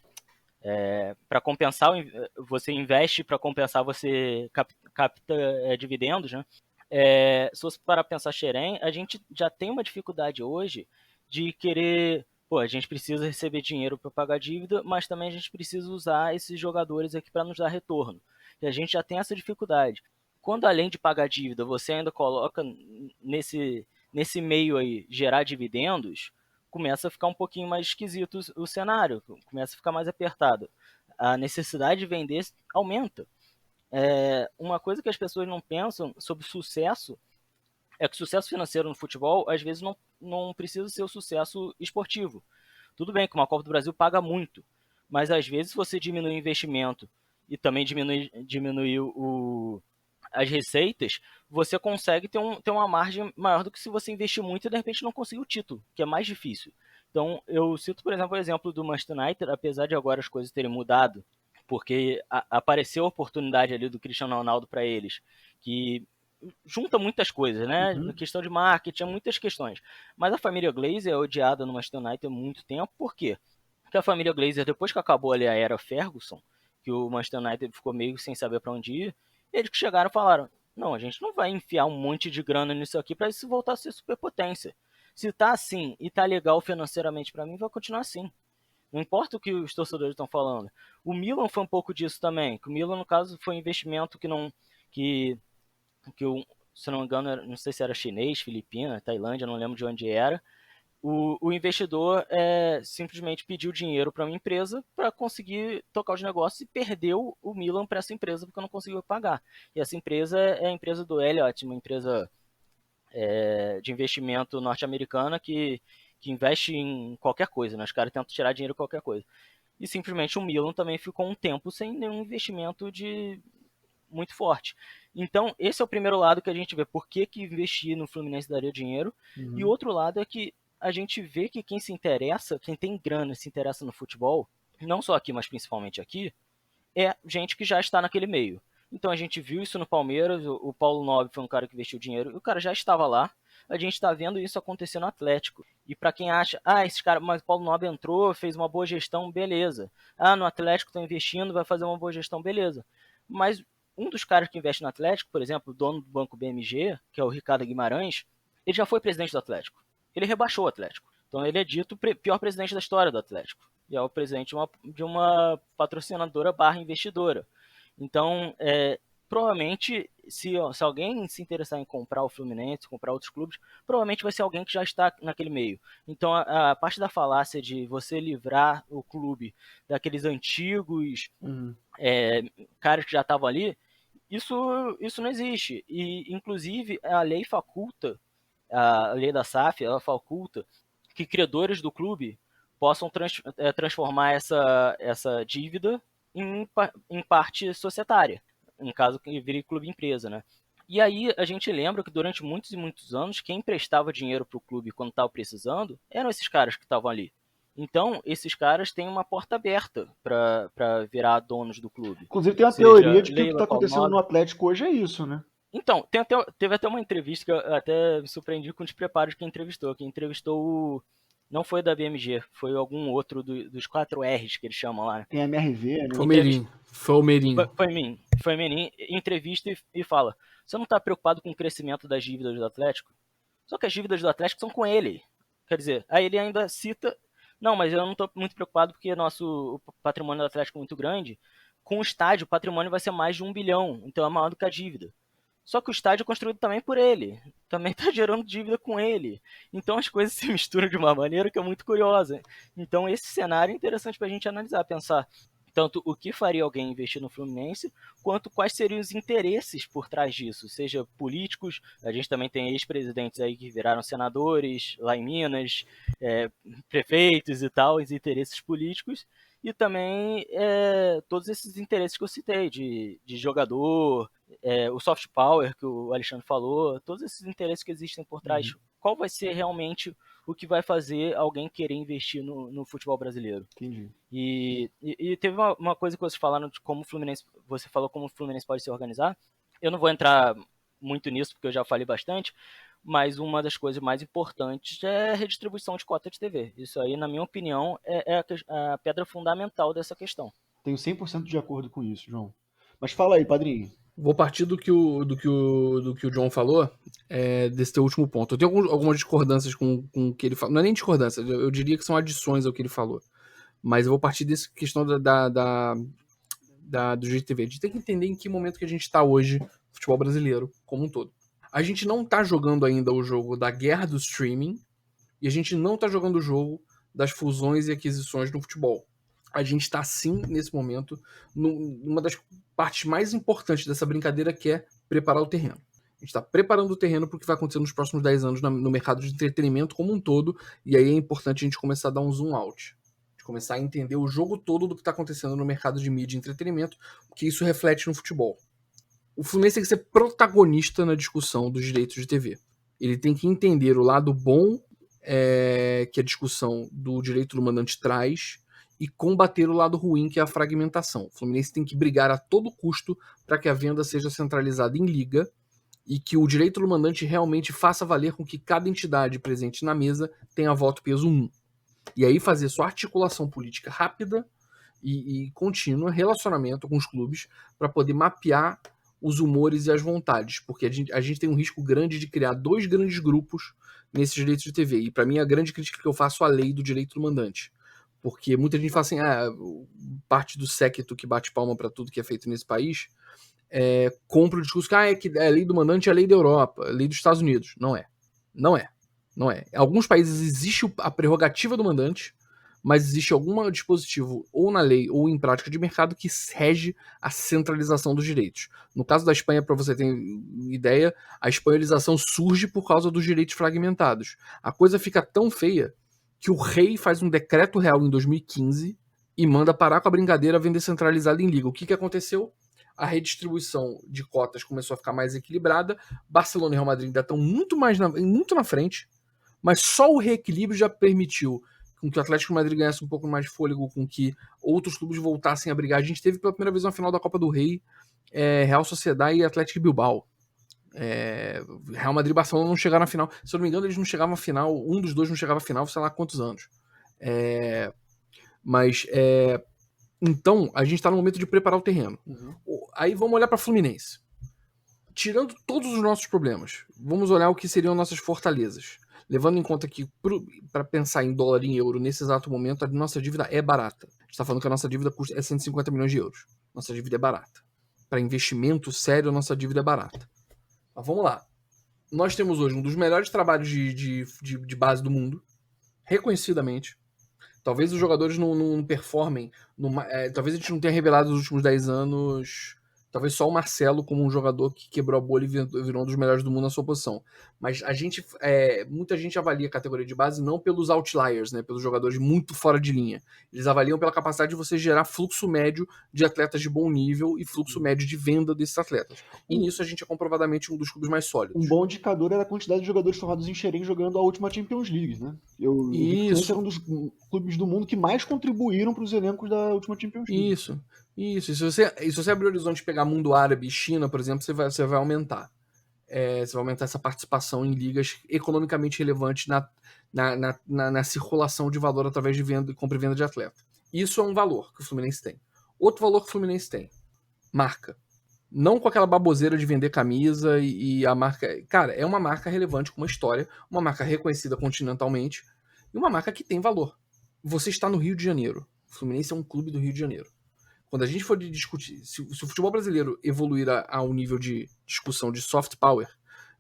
compensar, você investe para compensar, você capta dividendos, né? Se fosse para pensar Xerém, a gente já tem uma dificuldade hoje de querer... Pô, a gente precisa receber dinheiro para pagar dívida, mas também a gente precisa usar esses jogadores aqui para nos dar retorno. E a gente já tem essa dificuldade. Quando, além de pagar dívida, você ainda coloca nesse meio aí gerar dividendos, começa a ficar um pouquinho mais esquisito o cenário, começa a ficar mais apertado. A necessidade de vender aumenta. Uma coisa que as pessoas não pensam sobre sucesso é que o sucesso financeiro no futebol, às vezes, não precisa ser o sucesso esportivo. Tudo bem que uma Copa do Brasil paga muito, mas às vezes você diminui o investimento e também diminui as receitas, você consegue ter uma margem maior do que se você investir muito e de repente não conseguir o título, que é mais difícil. Então, eu cito, por exemplo, o exemplo do Manchester United, apesar de agora as coisas terem mudado, porque apareceu a oportunidade ali do Cristiano Ronaldo para eles, que junta muitas coisas, né? Na questão de marketing, muitas questões. Mas a família Glazer é odiada no Manchester United há muito tempo. Por quê? Porque a família Glazer, depois que acabou ali a era Ferguson, que o Manchester United ficou meio sem saber para onde ir, eles que chegaram e falaram: não, a gente não vai enfiar um monte de grana nisso aqui para isso voltar a ser superpotência. Se tá assim e tá legal financeiramente para mim, vai continuar assim. Não importa o que os torcedores estão falando. O Milan foi um pouco disso também. Que o Milan, no caso, foi um investimento que se não me engano, não sei se era chinês, Filipina, Tailândia, não lembro de onde era. O investidor simplesmente pediu dinheiro para uma empresa para conseguir tocar os negócios e perdeu o Milan para essa empresa porque não conseguiu pagar. E essa empresa é a empresa do Elliott, uma empresa de investimento norte-americana que investe em qualquer coisa, né? Os caras tentam tirar dinheiro de qualquer coisa. E simplesmente o Milan também ficou um tempo sem nenhum investimento muito forte. Então, esse é o primeiro lado que a gente vê. Por que investir no Fluminense daria dinheiro? E o outro lado é que a gente vê que quem se interessa, quem tem grana, se interessa no futebol, não só aqui, mas principalmente aqui, é gente que já está naquele meio. Então a gente viu isso no Palmeiras, o Paulo Nobre foi um cara que investiu dinheiro, e o cara já estava lá. A gente está vendo isso acontecer no Atlético. E para quem acha, esse cara, mas o Paulo Nobre entrou, fez uma boa gestão, beleza. No Atlético estão investindo, vai fazer uma boa gestão, beleza. Mas um dos caras que investe no Atlético, por exemplo, o dono do Banco BMG, que é o Ricardo Guimarães, ele já foi presidente do Atlético. Ele rebaixou o Atlético. Então ele é dito o pior presidente da história do Atlético. E é o presidente de uma patrocinadora / investidora. Então, provavelmente, se alguém se interessar em comprar o Fluminense, comprar outros clubes, provavelmente vai ser alguém que já está naquele meio. Então, a parte da falácia de você livrar o clube daqueles antigos caras que já estavam ali, isso não existe. E, inclusive, a lei faculta, a lei da SAF, ela faculta que credores do clube possam transformar essa dívida em parte societária, em caso que vire clube empresa, né? E aí a gente lembra que durante muitos e muitos anos, quem emprestava dinheiro para o clube quando estava precisando eram esses caras que estavam ali. Então, esses caras têm uma porta aberta para virar donos do clube. Inclusive tem uma teoria de que o que está acontecendo no Atlético hoje é isso, né? Então, teve até uma entrevista que eu até me surpreendi com o despreparo de quem entrevistou. Quem entrevistou não foi da BMG, foi algum outro dos 4 R's que eles chamam lá. Tem MRV, né? Foi o Merim. Foi o Merim. Entrevista e fala: você não está preocupado com o crescimento das dívidas do Atlético? Só que as dívidas do Atlético são com ele. Quer dizer, aí ele ainda cita: não, mas eu não estou muito preocupado porque o patrimônio do Atlético é muito grande. Com o estádio, o patrimônio vai ser mais de 1 bilhão, então é maior do que a dívida. Só que o estádio é construído também por ele. Também está gerando dívida com ele. Então as coisas se misturam de uma maneira que é muito curiosa. Então esse cenário é interessante para a gente analisar, pensar tanto o que faria alguém investir no Fluminense, quanto quais seriam os interesses por trás disso, seja políticos, a gente também tem ex-presidentes aí que viraram senadores lá em Minas, prefeitos e tal, os interesses políticos, e também todos esses interesses que eu citei, de jogador, o soft power que o Alexandre falou, todos esses interesses que existem por trás, qual vai ser realmente o que vai fazer alguém querer investir no futebol brasileiro? Entendi. E teve uma coisa que vocês falaram de como o Fluminense, você falou como o Fluminense pode se organizar. Eu não vou entrar muito nisso porque eu já falei bastante, mas uma das coisas mais importantes é a redistribuição de cota de TV. Isso aí, na minha opinião, é a pedra fundamental dessa questão. Tenho 100% de acordo com isso, João. Mas fala aí, padrinho. Vou partir do que o John falou, desse teu último ponto. Eu tenho algumas discordâncias com o que ele falou. Não é nem discordância, eu diria que são adições ao que ele falou. Mas eu vou partir dessa questão do GTV. A gente tem que entender em que momento que a gente está hoje, no futebol brasileiro, como um todo. A gente não está jogando ainda o jogo da guerra do streaming e a gente não está jogando o jogo das fusões e aquisições no futebol. A gente está, sim, nesse momento, numa das partes mais importantes dessa brincadeira, que é preparar o terreno. A gente está preparando o terreno para o que vai acontecer nos próximos 10 anos no mercado de entretenimento como um todo, e aí é importante a gente começar a dar um zoom out. De começar a entender o jogo todo do que está acontecendo no mercado de mídia e entretenimento, que isso reflete no futebol. O Fluminense tem que ser protagonista na discussão dos direitos de TV. Ele tem que entender o lado bom que a discussão do direito do mandante traz e combater o lado ruim, que é a fragmentação. O Fluminense tem que brigar a todo custo para que a venda seja centralizada em liga e que o direito do mandante realmente faça valer com que cada entidade presente na mesa tenha voto peso 1. E aí fazer sua articulação política rápida e contínua, relacionamento com os clubes, para poder mapear os humores e as vontades, porque a gente tem um risco grande de criar 2 grandes grupos nesses direitos de TV. E para mim a grande crítica que eu faço à lei do direito do mandante. Porque muita gente fala assim, parte do séquito que bate palma para tudo que é feito nesse país compra o discurso que a lei do mandante é a lei da Europa, a lei dos Estados Unidos. Não é. Não é. Não é. Em alguns países existe a prerrogativa do mandante, mas existe algum dispositivo, ou na lei ou em prática de mercado, que rege a centralização dos direitos. No caso da Espanha, para você ter ideia, a espanholização surge por causa dos direitos fragmentados. A coisa fica tão feia que o rei faz um decreto real em 2015 e manda parar com a brincadeira, vender centralizada em liga. O que aconteceu? A redistribuição de cotas começou a ficar mais equilibrada. Barcelona e Real Madrid ainda estão muito na frente, mas só o reequilíbrio já permitiu com que o Atlético de Madrid ganhasse um pouco mais de fôlego, com que outros clubes voltassem a brigar. A gente teve pela primeira vez uma final da Copa do Rei, Real Sociedade e Atlético Bilbao. Real Madrid e Barcelona não chegaram na final. Se eu não me engano, eles não chegavam à final. Um dos dois não chegava à final, sei lá quantos anos. Então, a gente está no momento de preparar o terreno. Aí vamos olhar para Fluminense. Tirando todos os nossos problemas, vamos olhar o que seriam nossas fortalezas. Levando em conta que, para pensar em dólar e em euro, nesse exato momento, a nossa dívida é barata. A gente está falando que a nossa dívida é 150 milhões de euros. Nossa dívida é barata. Para investimento sério, a nossa dívida é barata. Mas vamos lá. Nós temos hoje um dos melhores trabalhos de base do mundo, reconhecidamente. Talvez os jogadores não performem. Talvez a gente não tenha revelado nos últimos 10 anos. Talvez só o Marcelo, como um jogador que quebrou a bolha e virou um dos melhores do mundo na sua posição. Mas muita gente avalia a categoria de base não pelos outliers, né, pelos jogadores muito fora de linha. Eles avaliam pela capacidade de você gerar fluxo médio de atletas de bom nível e fluxo médio de venda desses atletas. E nisso a gente é comprovadamente um dos clubes mais sólidos. Um bom indicador era a quantidade de jogadores formados em Xerém jogando a última Champions League, né? Esse era um dos clubes do mundo que mais contribuíram para os elencos da última Champions League. Isso. E se você abrir o horizonte e pegar mundo árabe e China, por exemplo, você vai aumentar. Você vai aumentar essa participação em ligas economicamente relevantes na circulação de valor através de compra e venda de atleta. Isso é um valor que o Fluminense tem. Outro valor que o Fluminense tem, marca. Não com aquela baboseira de vender camisa e a marca... Cara, é uma marca relevante com uma história, uma marca reconhecida continentalmente e uma marca que tem valor. Você está no Rio de Janeiro. O Fluminense é um clube do Rio de Janeiro. Quando a gente for discutir, se o futebol brasileiro evoluir a um nível de discussão de soft power,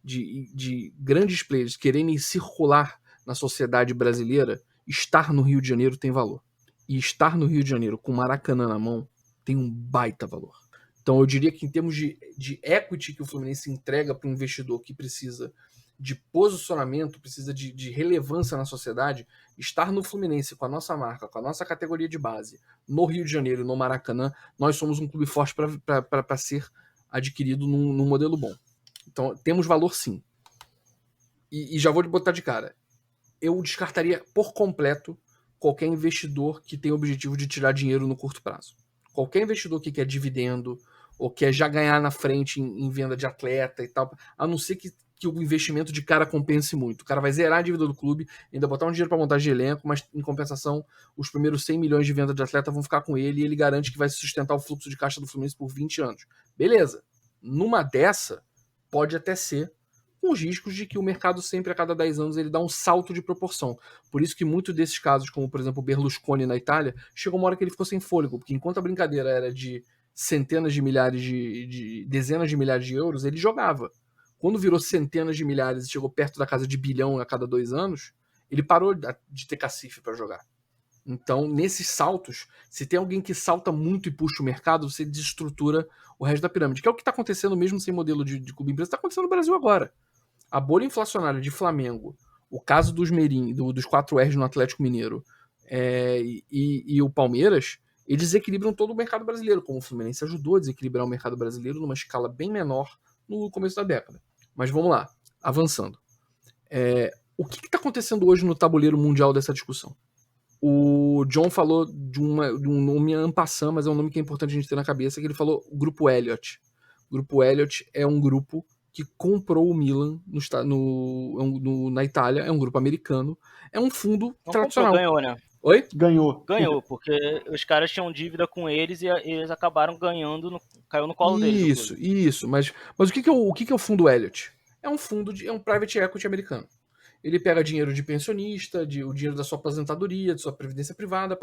de grandes players querendo circular na sociedade brasileira, estar no Rio de Janeiro tem valor. e estar no Rio de Janeiro com o Maracanã na mão tem um baita valor. Então eu diria que em termos de equity que o Fluminense entrega para um investidor que precisa de posicionamento, precisa de relevância na sociedade, estar no Fluminense com a nossa marca, com a nossa categoria de base, no Rio de Janeiro, no Maracanã, nós somos um clube forte para ser adquirido num modelo bom. Então temos valor sim. E já vou botar de cara, eu descartaria por completo qualquer investidor que tem o objetivo de tirar dinheiro no curto prazo. Qualquer investidor que quer dividendo ou quer já ganhar na frente em venda de atleta e tal, a não ser que o investimento de cara compense muito. O cara vai zerar a dívida do clube, ainda botar um dinheiro para montagem de elenco, mas em compensação, os primeiros 100 milhões de venda de atleta vão ficar com ele e ele garante que vai sustentar o fluxo de caixa do Fluminense por 20 anos. Beleza. Numa dessa, pode até ser, com os riscos de que o mercado sempre, a cada 10 anos, ele dá um salto de proporção. Por isso que muitos desses casos, como por exemplo o Berlusconi na Itália, chegou uma hora que ele ficou sem fôlego, porque enquanto a brincadeira era de centenas de milhares de dezenas de milhares de euros, ele jogava. Quando virou centenas de milhares e chegou perto da casa de bilhão a cada 2 anos, ele parou de ter cacife para jogar. Então, nesses saltos, se tem alguém que salta muito e puxa o mercado, você desestrutura o resto da pirâmide, que é o que está acontecendo mesmo sem modelo de clube empresa, está acontecendo no Brasil agora. A bolha inflacionária de Flamengo, o caso dos Merim, dos 4Rs no Atlético Mineiro e o Palmeiras, eles desequilibram todo o mercado brasileiro, como o Fluminense ajudou a desequilibrar o mercado brasileiro numa escala bem menor no começo da década. Mas vamos lá, avançando. O que está acontecendo hoje no tabuleiro mundial dessa discussão? O John falou de um nome en passant, mas é um nome que é importante a gente ter na cabeça, que ele falou o Grupo Elliott. O Grupo Elliott é um grupo que comprou o Milan na Itália, é um grupo americano, é um fundo Não tradicional. Comprou, ganhou, né? Oi? Ganhou. Porque os caras tinham dívida com eles e eles acabaram ganhando, caiu no colo deles. Isso. Mas o que é o fundo Elliott? É um fundo, é um private equity americano. Ele pega dinheiro de pensionista, o dinheiro da sua aposentadoria, de sua previdência privada,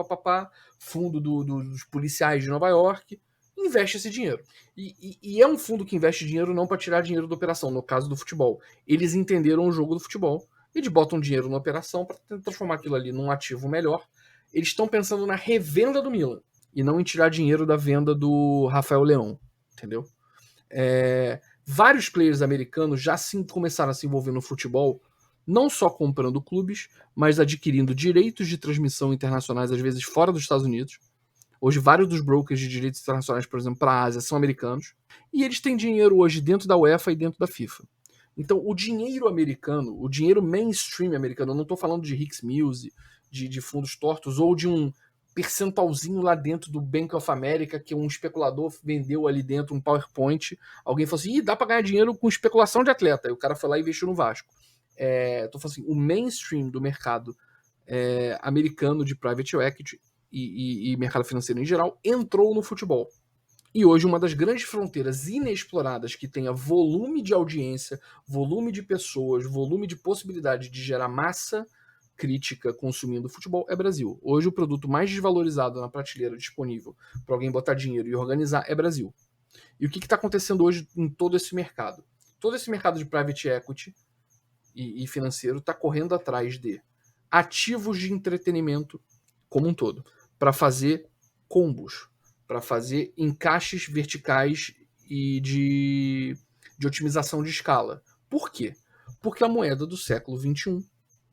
fundo dos policiais de Nova York, investe esse dinheiro. E é um fundo que investe dinheiro não para tirar dinheiro da operação, no caso do futebol. Eles entenderam o jogo do futebol, eles botam dinheiro na operação para transformar aquilo ali num ativo melhor. Eles estão pensando na revenda do Milan e não em tirar dinheiro da venda do Rafael Leão, entendeu? Vários players americanos já começaram a se envolver no futebol, não só comprando clubes, mas adquirindo direitos de transmissão internacionais, às vezes fora dos Estados Unidos. Hoje, vários dos brokers de direitos internacionais, por exemplo, para a Ásia, são americanos. E eles têm dinheiro hoje dentro da UEFA e dentro da FIFA. Então, o dinheiro americano, o dinheiro mainstream americano, eu não estou falando de Hicks Mills, de fundos tortos, ou de um percentualzinho lá dentro do Bank of America que um especulador vendeu ali dentro, um PowerPoint. Alguém falou assim, dá para ganhar dinheiro com especulação de atleta. Aí o cara foi lá e investiu no Vasco. Tô falando assim, o mainstream do mercado americano de private equity e mercado financeiro em geral entrou no futebol. E hoje uma das grandes fronteiras inexploradas que tenha volume de audiência, volume de pessoas, volume de possibilidade de gerar massa crítica consumindo futebol é Brasil. Hoje o produto mais desvalorizado na prateleira disponível para alguém botar dinheiro e organizar é Brasil. E o que está acontecendo hoje em todo esse mercado? Todo esse mercado de private equity e financeiro está correndo atrás de ativos de entretenimento como um todo, para fazer combos, para fazer encaixes verticais e de otimização de escala. Por quê? Porque a moeda do século XXI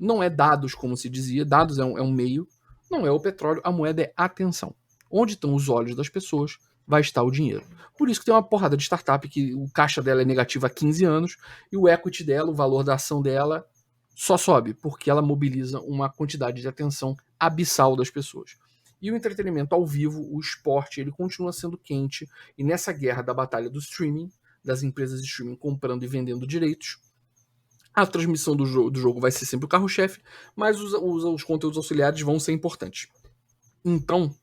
não é dados, como se dizia, dados é um meio, não é o petróleo, a moeda é atenção. Onde estão os olhos das pessoas, vai estar o dinheiro. Por isso que tem uma porrada de startup que o caixa dela é negativo há 15 anos e o equity dela, o valor da ação dela, só sobe, porque ela mobiliza uma quantidade de atenção abissal das pessoas. E o entretenimento ao vivo, o esporte, ele continua sendo quente, e nessa guerra da batalha do streaming, das empresas de streaming comprando e vendendo direitos, a transmissão do jogo vai ser sempre o carro-chefe, mas os conteúdos auxiliares vão ser importantes. Então,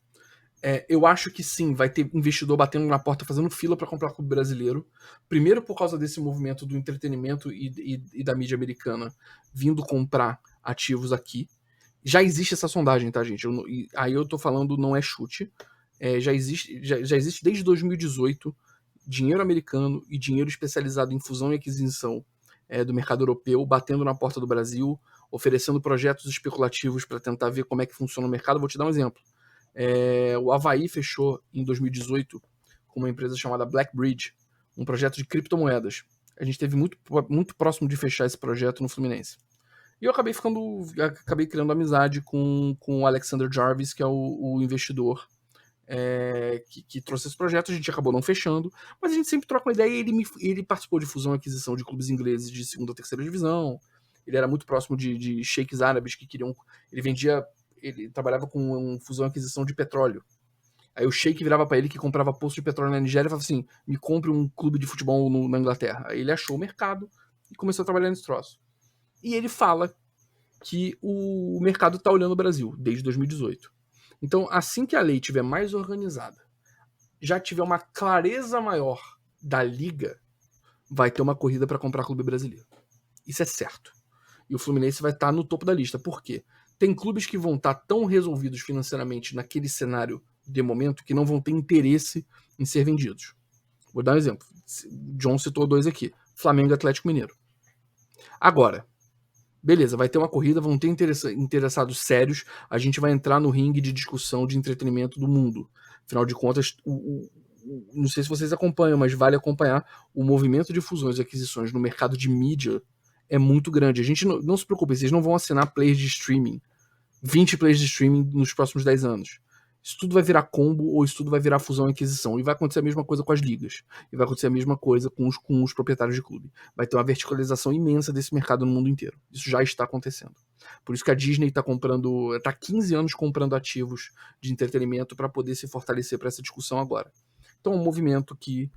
eu acho que sim, vai ter investidor batendo na porta, fazendo fila para comprar clube brasileiro. Primeiro por causa desse movimento do entretenimento e da mídia americana vindo comprar ativos aqui. Já existe essa sondagem, tá, gente? Aí eu tô falando, não é chute. Já existe desde 2018 dinheiro americano e dinheiro especializado em fusão e aquisição do mercado europeu, batendo na porta do Brasil, oferecendo projetos especulativos para tentar ver como é que funciona o mercado. Vou te dar um exemplo. O Avaí fechou em 2018 com uma empresa chamada BlackBridge, um projeto de criptomoedas. A gente esteve muito, muito próximo de fechar esse projeto no Fluminense. E eu acabei criando amizade com o Alexander Jarvis, que é o investidor que trouxe esse projeto. A gente acabou não fechando, mas a gente sempre troca uma ideia. E ele participou de fusão e aquisição de clubes ingleses de segunda ou terceira divisão. Ele era muito próximo de sheiks árabes que queriam... Ele trabalhava com fusão e aquisição de petróleo. Aí o sheik virava pra ele que comprava poço de petróleo na Nigéria e falava assim, me compre um clube de futebol na Inglaterra. Aí ele achou o mercado e começou a trabalhar nesse troço. E ele fala que o mercado tá olhando o Brasil desde 2018. Então, assim que a lei estiver mais organizada, já tiver uma clareza maior da liga, vai ter uma corrida para comprar clube brasileiro. Isso é certo. E o Fluminense vai estar no topo da lista. Por quê? Tem clubes que vão estar tão resolvidos financeiramente naquele cenário de momento que não vão ter interesse em ser vendidos. Vou dar um exemplo. John citou 2 aqui. Flamengo e Atlético Mineiro. Agora, beleza, vai ter uma corrida, vão ter interessados sérios, a gente vai entrar no ringue de discussão de entretenimento do mundo. Afinal de contas, não sei se vocês acompanham, mas vale acompanhar, o movimento de fusões e aquisições no mercado de mídia é muito grande. A gente não se preocupe, vocês não vão assinar players de streaming, 20 players de streaming nos próximos 10 anos. Isso tudo vai virar combo ou isso tudo vai virar fusão e aquisição. E vai acontecer a mesma coisa com as ligas. E vai acontecer a mesma coisa com os proprietários de clube. Vai ter uma verticalização imensa desse mercado no mundo inteiro. Isso já está acontecendo. Por isso que a Disney está 15 anos comprando ativos de entretenimento para poder se fortalecer para essa discussão agora. Então é um movimento que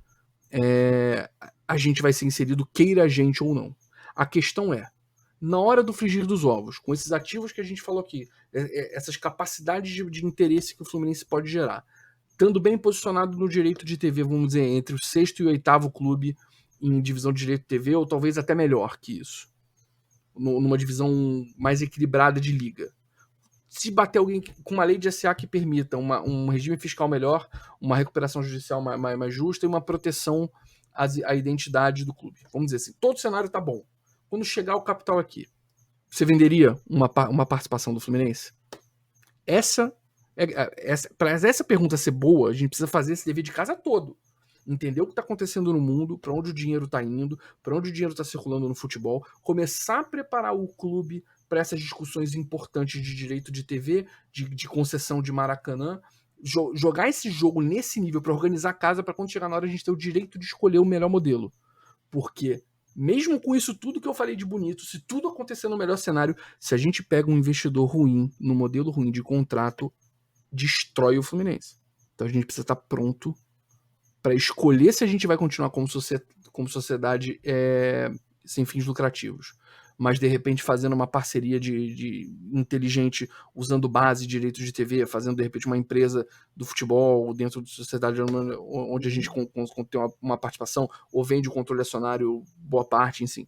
a gente vai ser inserido, queira a gente ou não. A questão é, na hora do frigir dos ovos, com esses ativos que a gente falou aqui, essas capacidades de interesse que o Fluminense pode gerar, estando bem posicionado no direito de TV, vamos dizer, entre o 6º e o 8º clube em divisão de direito de TV, ou talvez até melhor que isso, numa divisão mais equilibrada de liga. Se bater alguém com uma lei de SA que permita um regime fiscal melhor, uma recuperação judicial mais justa e uma proteção à identidade do clube. Vamos dizer assim, todo cenário tá bom. Quando chegar o capital aqui, você venderia uma participação do Fluminense? Para essa pergunta ser boa, a gente precisa fazer esse dever de casa todo. Entender o que está acontecendo no mundo, para onde o dinheiro está indo, para onde o dinheiro está circulando no futebol, começar a preparar o clube para essas discussões importantes de direito de TV, de concessão de Maracanã, jogar esse jogo nesse nível para organizar a casa, para quando chegar na hora a gente ter o direito de escolher o melhor modelo. Porque mesmo com isso tudo que eu falei de bonito, se tudo acontecer no melhor cenário, se a gente pega um investidor ruim, no modelo ruim de contrato, destrói o Fluminense. Então a gente precisa estar pronto para escolher se a gente vai continuar como sociedade sem fins lucrativos, mas de repente fazendo uma parceria de inteligente, usando base de direitos de TV, fazendo de repente uma empresa do futebol dentro de sociedade onde a gente tem uma participação, ou vende o controle acionário boa parte, enfim.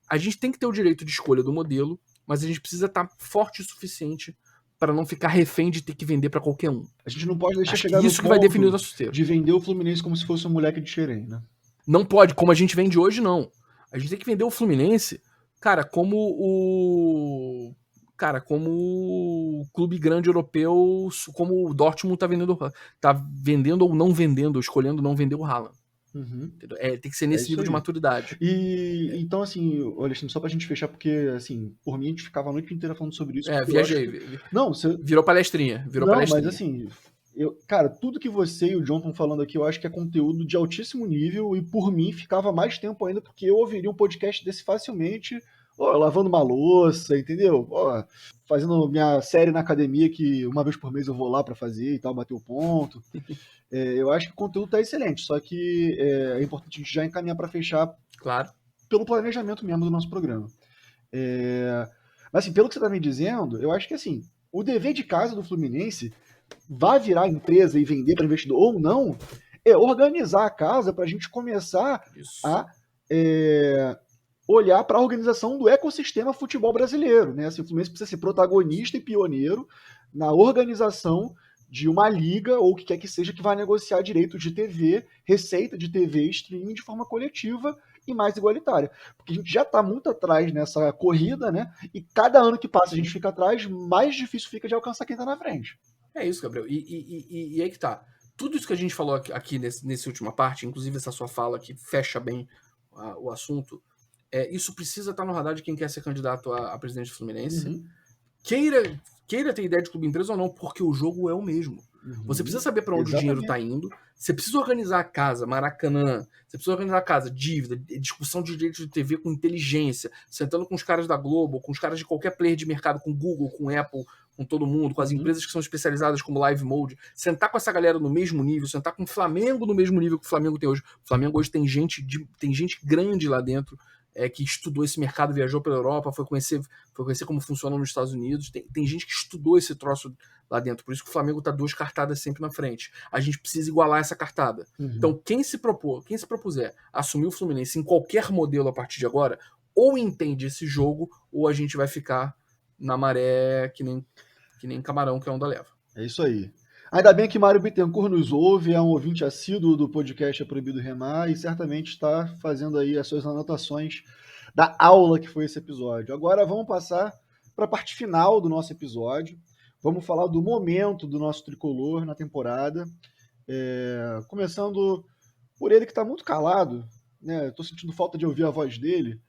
A gente tem que ter o direito de escolha do modelo, mas a gente precisa estar forte o suficiente para não ficar refém de ter que vender para qualquer um. A gente não pode deixar chegar no isso que vai definir o nosso esteiro. De vender o Fluminense como se fosse um moleque de Xerém, né? Não pode, como a gente vende hoje, não. A gente tem que vender o Fluminense, como o clube grande europeu, como o Dortmund tá vendendo ou não vendendo, escolhendo não vender o Haaland. Uhum. Tem que ser nesse nível de maturidade. Então, assim, Alexandre, só pra gente fechar, porque, assim, por mim a gente ficava a noite inteira falando sobre isso. Viajei. Não, virou palestrinha. Mas assim, cara, tudo que você e o John estão falando aqui, eu acho que é conteúdo de altíssimo nível, e por mim ficava mais tempo ainda, porque eu ouviria um podcast desse facilmente, lavando uma louça, entendeu? Fazendo minha série na academia, que uma vez por mês eu vou lá pra fazer e tal, bater o ponto. Eu acho que o conteúdo tá excelente, só que é importante a gente já encaminhar para fechar, claro, pelo planejamento mesmo do nosso programa. Mas assim, pelo que você tá me dizendo, eu acho que assim, o dever de casa do Fluminense vai virar empresa e vender para investidor ou não, é organizar a casa para a gente começar a olhar para a organização do ecossistema futebol brasileiro, né? Assim, o Fluminense precisa ser protagonista e pioneiro na organização de uma liga, ou o que quer que seja, que vai negociar direitos de TV, receita de TV e streaming de forma coletiva e mais igualitária. Porque a gente já está muito atrás nessa corrida, né? E cada ano que passa a gente fica atrás, mais difícil fica de alcançar quem está na frente. É isso, Gabriel. E aí que tá. Tudo isso que a gente falou aqui nessa última parte, inclusive essa sua fala que fecha bem o assunto, isso precisa estar no radar de quem quer ser candidato a presidente do Fluminense. Uhum. Queira ter ideia de clube empresa ou não, porque o jogo é o mesmo. Você precisa saber para onde o dinheiro está indo. Você precisa organizar a casa, Maracanã. Você precisa organizar a casa, dívida, discussão de direitos de TV com inteligência, sentando com os caras da Globo, com os caras de qualquer player de mercado, com Google, com Apple, com todo mundo, com as empresas que são especializadas como Live Mode. Sentar com essa galera no mesmo nível, sentar com o Flamengo no mesmo nível que o Flamengo tem hoje. O Flamengo hoje tem gente grande lá dentro. Que estudou esse mercado, viajou pela Europa, foi conhecer como funciona nos Estados Unidos. Tem gente que estudou esse troço lá dentro. Por isso que o Flamengo tá 2 cartadas sempre na frente. A gente precisa igualar essa cartada. Então, quem se propuser assumir o Fluminense em qualquer modelo a partir de agora, ou entende esse jogo, ou a gente vai ficar na maré que nem camarão que a onda leva. É isso aí. Ainda bem que Mário Bittencourt nos ouve, é um ouvinte assíduo do podcast É Proibido Remar e certamente está fazendo aí as suas anotações da aula que foi esse episódio. Agora vamos passar para a parte final do nosso episódio. Vamos falar do momento do nosso tricolor na temporada. Começando por ele que está muito calado, né? Estou sentindo falta de ouvir a voz dele.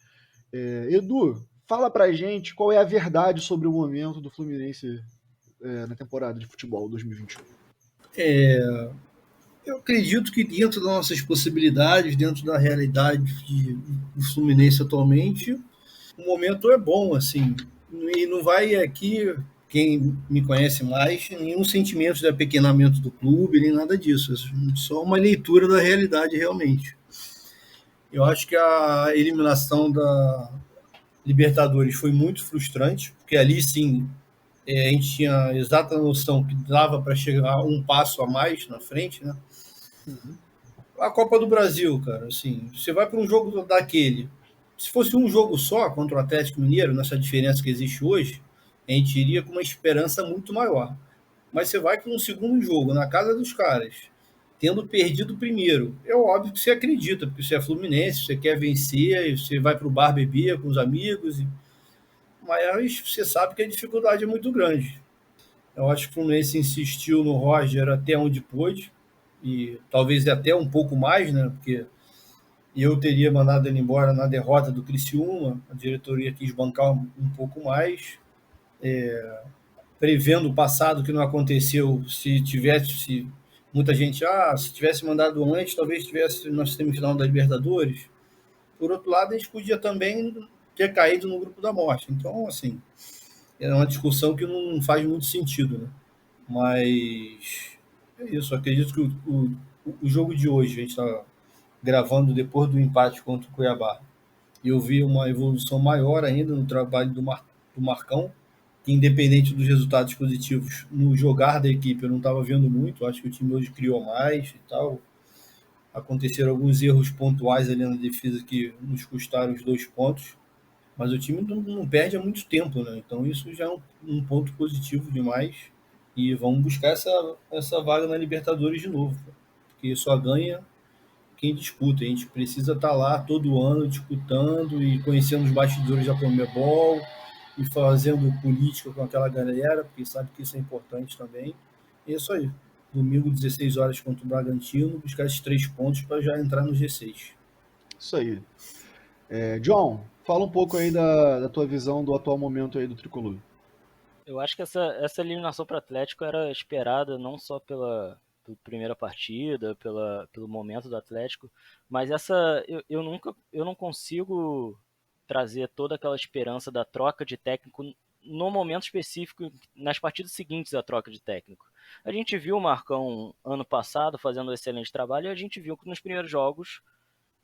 Edu, fala pra gente qual é a verdade sobre o momento do Fluminense na temporada de futebol 2021. Eu acredito que dentro das nossas possibilidades, dentro da realidade do Fluminense atualmente, o momento é bom, assim. E não vai aqui, quem me conhece mais, nenhum sentimento de apequenamento do clube, nem nada disso. É só uma leitura da realidade, realmente. Eu acho que a eliminação da Libertadores foi muito frustrante, porque ali, sim, a gente tinha a exata noção que dava para chegar um passo a mais na frente, né? A Copa do Brasil, cara, assim, você vai para um jogo daquele. Se fosse um jogo só contra o Atlético Mineiro, nessa diferença que existe hoje, a gente iria com uma esperança muito maior. Mas você vai com um segundo jogo na casa dos caras, tendo perdido o primeiro. É óbvio que você acredita, porque você é Fluminense, você quer vencer, você vai para o bar beber com os amigos, mas você sabe que a dificuldade é muito grande. Eu acho que o Fluminense insistiu no Roger até onde pôde, e talvez até um pouco mais, né? Porque eu teria mandado ele embora na derrota do Criciúma, a diretoria quis bancar um pouco mais, prevendo o passado que não aconteceu. Se muita gente, se tivesse mandado antes, talvez tivesse na semifinal da Libertadores. Por outro lado, a gente podia também ter caído no grupo da morte. Então, assim, é uma discussão que não faz muito sentido, né? Mas é isso. Acredito que o jogo de hoje, a gente está gravando depois do empate contra o Cuiabá, e eu vi uma evolução maior ainda no trabalho do Marcão, que independente dos resultados positivos, no jogar da equipe eu não estava vendo muito. Acho que o time hoje criou mais e tal. Aconteceram alguns erros pontuais ali na defesa que nos custaram os 2 pontos, mas o time não perde há muito tempo, né? Então isso já é um ponto positivo demais. E vamos buscar essa vaga na Libertadores de novo, porque só ganha quem disputa. A gente precisa estar lá todo ano disputando e conhecendo os bastidores da Conmebol e fazendo política com aquela galera, porque sabe que isso é importante também. E é isso aí. Domingo, 16 horas contra o Bragantino, buscar esses 3 pontos para já entrar no G6. Isso aí. John, fala um pouco aí da tua visão do atual momento aí do Tricolor. Eu acho que essa eliminação para o Atlético era esperada não só pela primeira partida, pelo momento do Atlético, mas eu não consigo trazer toda aquela esperança da troca de técnico no momento específico, nas partidas seguintes à troca de técnico. A gente viu o Marcão ano passado fazendo um excelente trabalho e a gente viu que nos primeiros jogos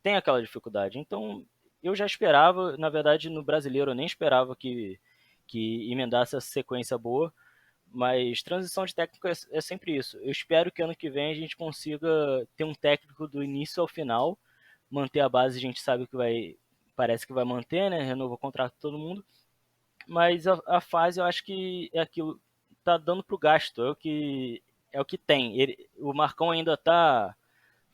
tem aquela dificuldade. Então eu já esperava, na verdade no Brasileiro eu nem esperava que emendasse essa sequência boa, mas transição de técnico é sempre isso. Eu espero que ano que vem a gente consiga ter um técnico do início ao final, manter a base, a gente sabe que parece que vai manter, né? Renova o contrato de todo mundo, mas a fase eu acho que é aquilo, tá dando pro gasto, é o que tem. O Marcão ainda tá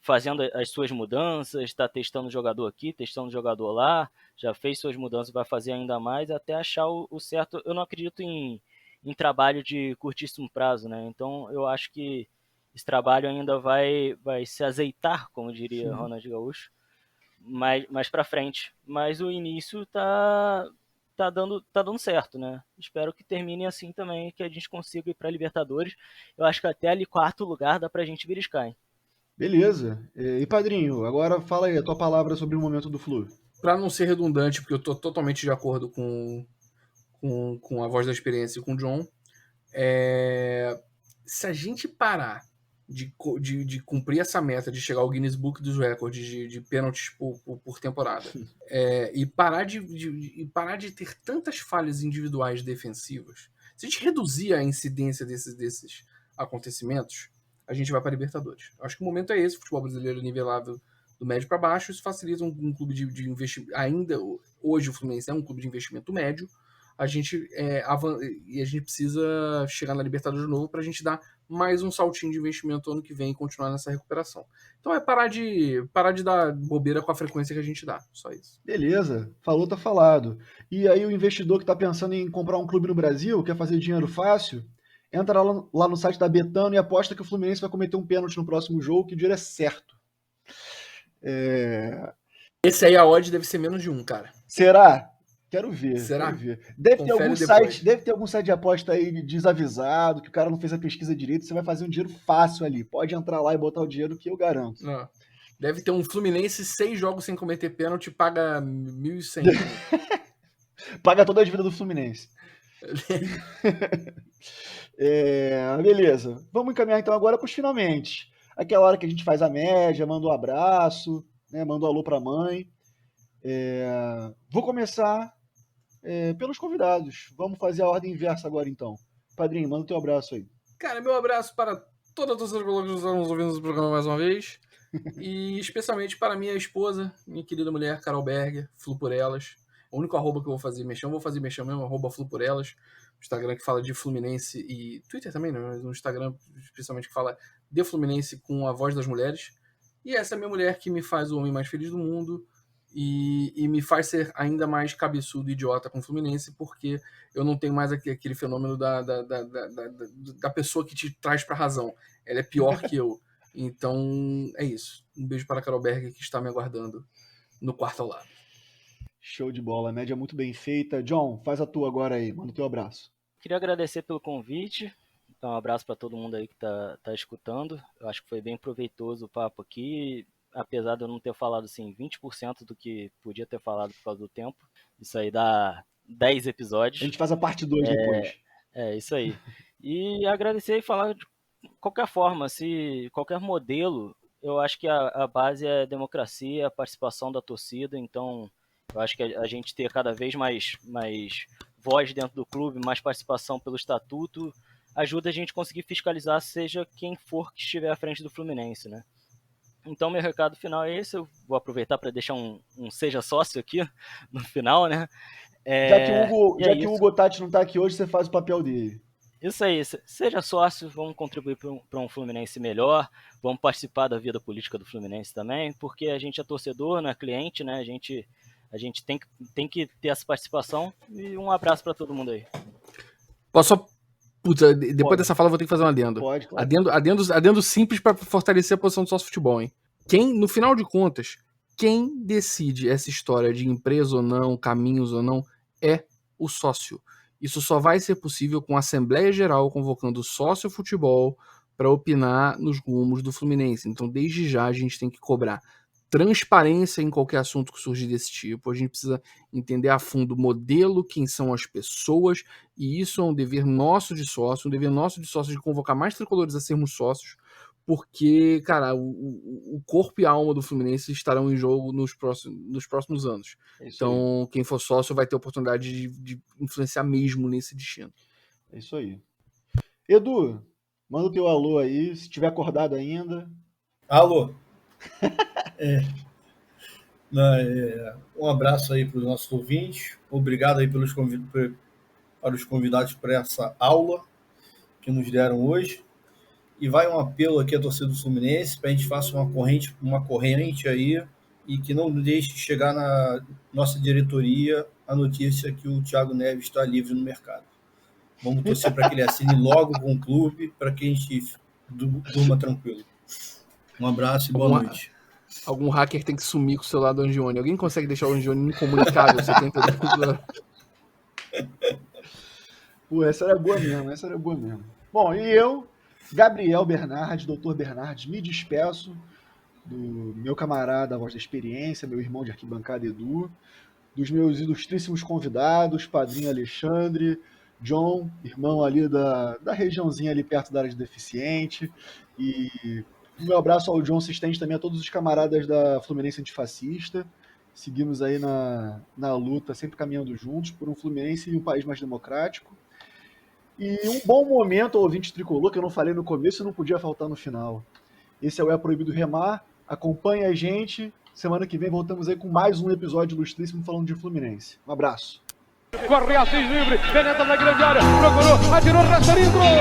fazendo as suas mudanças, está testando jogador aqui, testando jogador lá, já fez suas mudanças, vai fazer ainda mais até achar o certo. Eu não acredito em em trabalho de curtíssimo prazo, né? Então eu acho que esse trabalho ainda vai se azeitar, como diria Ronald Gaúcho, mais para frente. Mas o início tá dando certo, né? Espero que termine assim também, que a gente consiga ir para Libertadores. Eu acho que até ali quarto lugar dá pra gente beliscar, hein? Beleza. E padrinho, agora fala aí a tua palavra sobre o momento do Flu. Para não ser redundante, porque eu tô totalmente de acordo com a voz da experiência e com o John, se a gente parar de cumprir essa meta de chegar ao Guinness Book dos Records de pênaltis por temporada e parar de ter tantas falhas individuais defensivas, se a gente reduzir a incidência desses acontecimentos, a gente vai para a Libertadores. Acho que o momento é esse, o futebol brasileiro nivelado do médio para baixo, isso facilita um clube de investimento. Ainda hoje o Fluminense é um clube de investimento médio, a gente precisa chegar na Libertadores de novo para a gente dar mais um saltinho de investimento ano que vem e continuar nessa recuperação. Então é parar de dar bobeira com a frequência que a gente dá, só isso. Beleza, falou, tá falado. E aí o investidor que tá pensando em comprar um clube no Brasil, quer fazer dinheiro fácil, entra lá no site da Betano e aposta que o Fluminense vai cometer um pênalti no próximo jogo, que o dinheiro é certo. Esse aí a odd deve ser menos de 1, cara. Será? Quero ver. Será? Quero ver. Deve ter algum depois. site de aposta aí desavisado, que o cara não fez a pesquisa direito, você vai fazer um dinheiro fácil ali. Pode entrar lá e botar o dinheiro que eu garanto. Não. Deve ter um Fluminense 6 jogos sem cometer pênalti, paga 1.100. Paga toda a dívida do Fluminense. Beleza. Vamos encaminhar então agora para os finalmente. Aquela hora que a gente faz a média, manda um abraço, né, manda um alô para a mãe. Vou começar pelos convidados. Vamos fazer a ordem inversa agora então. Padrinho, manda o teu abraço aí. Cara, meu abraço para toda a torcida que estão nos ouvindo no programa mais uma vez. E especialmente para minha esposa, minha querida mulher, Carol Berger, Flu por Elas. O único arroba que eu vou fazer mexer, mesmo, arroba Flu por Elas. Instagram que fala de Fluminense e Twitter também, né? Mas no Instagram, especialmente, que fala de Fluminense com a voz das mulheres. E essa é a minha mulher que me faz o homem mais feliz do mundo e me faz ser ainda mais cabeçudo e idiota com o Fluminense, porque eu não tenho mais aquele fenômeno da pessoa que te traz pra razão. Ela é pior que eu. Então, é isso. Um beijo para a Carol Berger, que está me aguardando no quarto ao lado. Show de bola, média muito bem feita. John, faz a tua agora aí, manda o teu abraço. Queria agradecer pelo convite. Então, um abraço para todo mundo aí que tá escutando. Eu acho que foi bem proveitoso o papo aqui, apesar de eu não ter falado assim 20% do que podia ter falado por causa do tempo. Isso aí dá 10 episódios. A gente faz a parte 2 depois. Isso aí. E agradecer e falar de qualquer forma, se qualquer modelo, eu acho que a base é a democracia, a participação da torcida. Então, eu acho que a gente ter cada vez mais voz dentro do clube, mais participação pelo estatuto, ajuda a gente a conseguir fiscalizar, seja quem for que estiver à frente do Fluminense, né? Então, meu recado final é esse. Eu vou aproveitar para deixar um seja sócio aqui no final, né? Já que o Hugo Tati não está aqui hoje, você faz o papel dele. Isso aí, seja sócio, vamos contribuir para um Fluminense melhor, vamos participar da vida política do Fluminense também, porque a gente é torcedor, não é cliente, né? A gente tem que ter essa participação. E um abraço para todo mundo aí. Posso só... Puta, depois dessa fala eu vou ter que fazer um adendo. Pode, claro. Adendo simples para fortalecer a posição do sócio futebol, hein? No final de contas, quem decide essa história de empresa ou não, caminhos ou não, é o sócio. Isso só vai ser possível com a Assembleia Geral convocando o sócio futebol para opinar nos rumos do Fluminense. Então, desde já, a gente tem que cobrar transparência em qualquer assunto que surgir desse tipo. A gente precisa entender a fundo o modelo, quem são as pessoas, e isso é um dever nosso de sócio, de convocar mais tricolores a sermos sócios, porque, cara, o corpo e a alma do Fluminense estarão em jogo nos próximos anos. Então, quem for sócio vai ter a oportunidade de influenciar mesmo nesse destino. É isso aí. Edu, manda o teu alô aí, se tiver acordado ainda. Alô. Um abraço aí para os nossos ouvintes. Obrigado aí para os convidados para essa aula que nos deram hoje. E vai um apelo aqui à torcida do Fluminense para a gente faça uma corrente aí e que não deixe chegar na nossa diretoria a notícia que o Thiago Neves está livre no mercado. Vamos torcer para que ele assine logo com o clube, para que a gente durma tranquilo. Um abraço e boa noite. Algum hacker tem que sumir com o celular do Angione. Alguém consegue deixar o Angione incomunicável 72 horas? Pô, essa era boa mesmo. Bom, e eu, Gabriel Bernardes, Dr. Bernardes, me despeço do meu camarada, a voz da experiência, meu irmão de arquibancada Edu, dos meus ilustríssimos convidados, padrinho Alexandre, John, irmão ali da regiãozinha ali perto da área de deficiente, e o meu abraço ao John se estende também a todos os camaradas da Fluminense Antifascista. Seguimos aí na luta, sempre caminhando juntos por um Fluminense e um país mais democrático. E um bom momento ao ouvinte tricolor, que eu não falei no começo e não podia faltar no final. Esse é o É Proibido Remar. Acompanhe a gente. Semana que vem voltamos aí com mais um episódio ilustríssimo falando de Fluminense. Um abraço. Corre Assis livre, penetra na grande área, procurou, atirou, Rasterinho,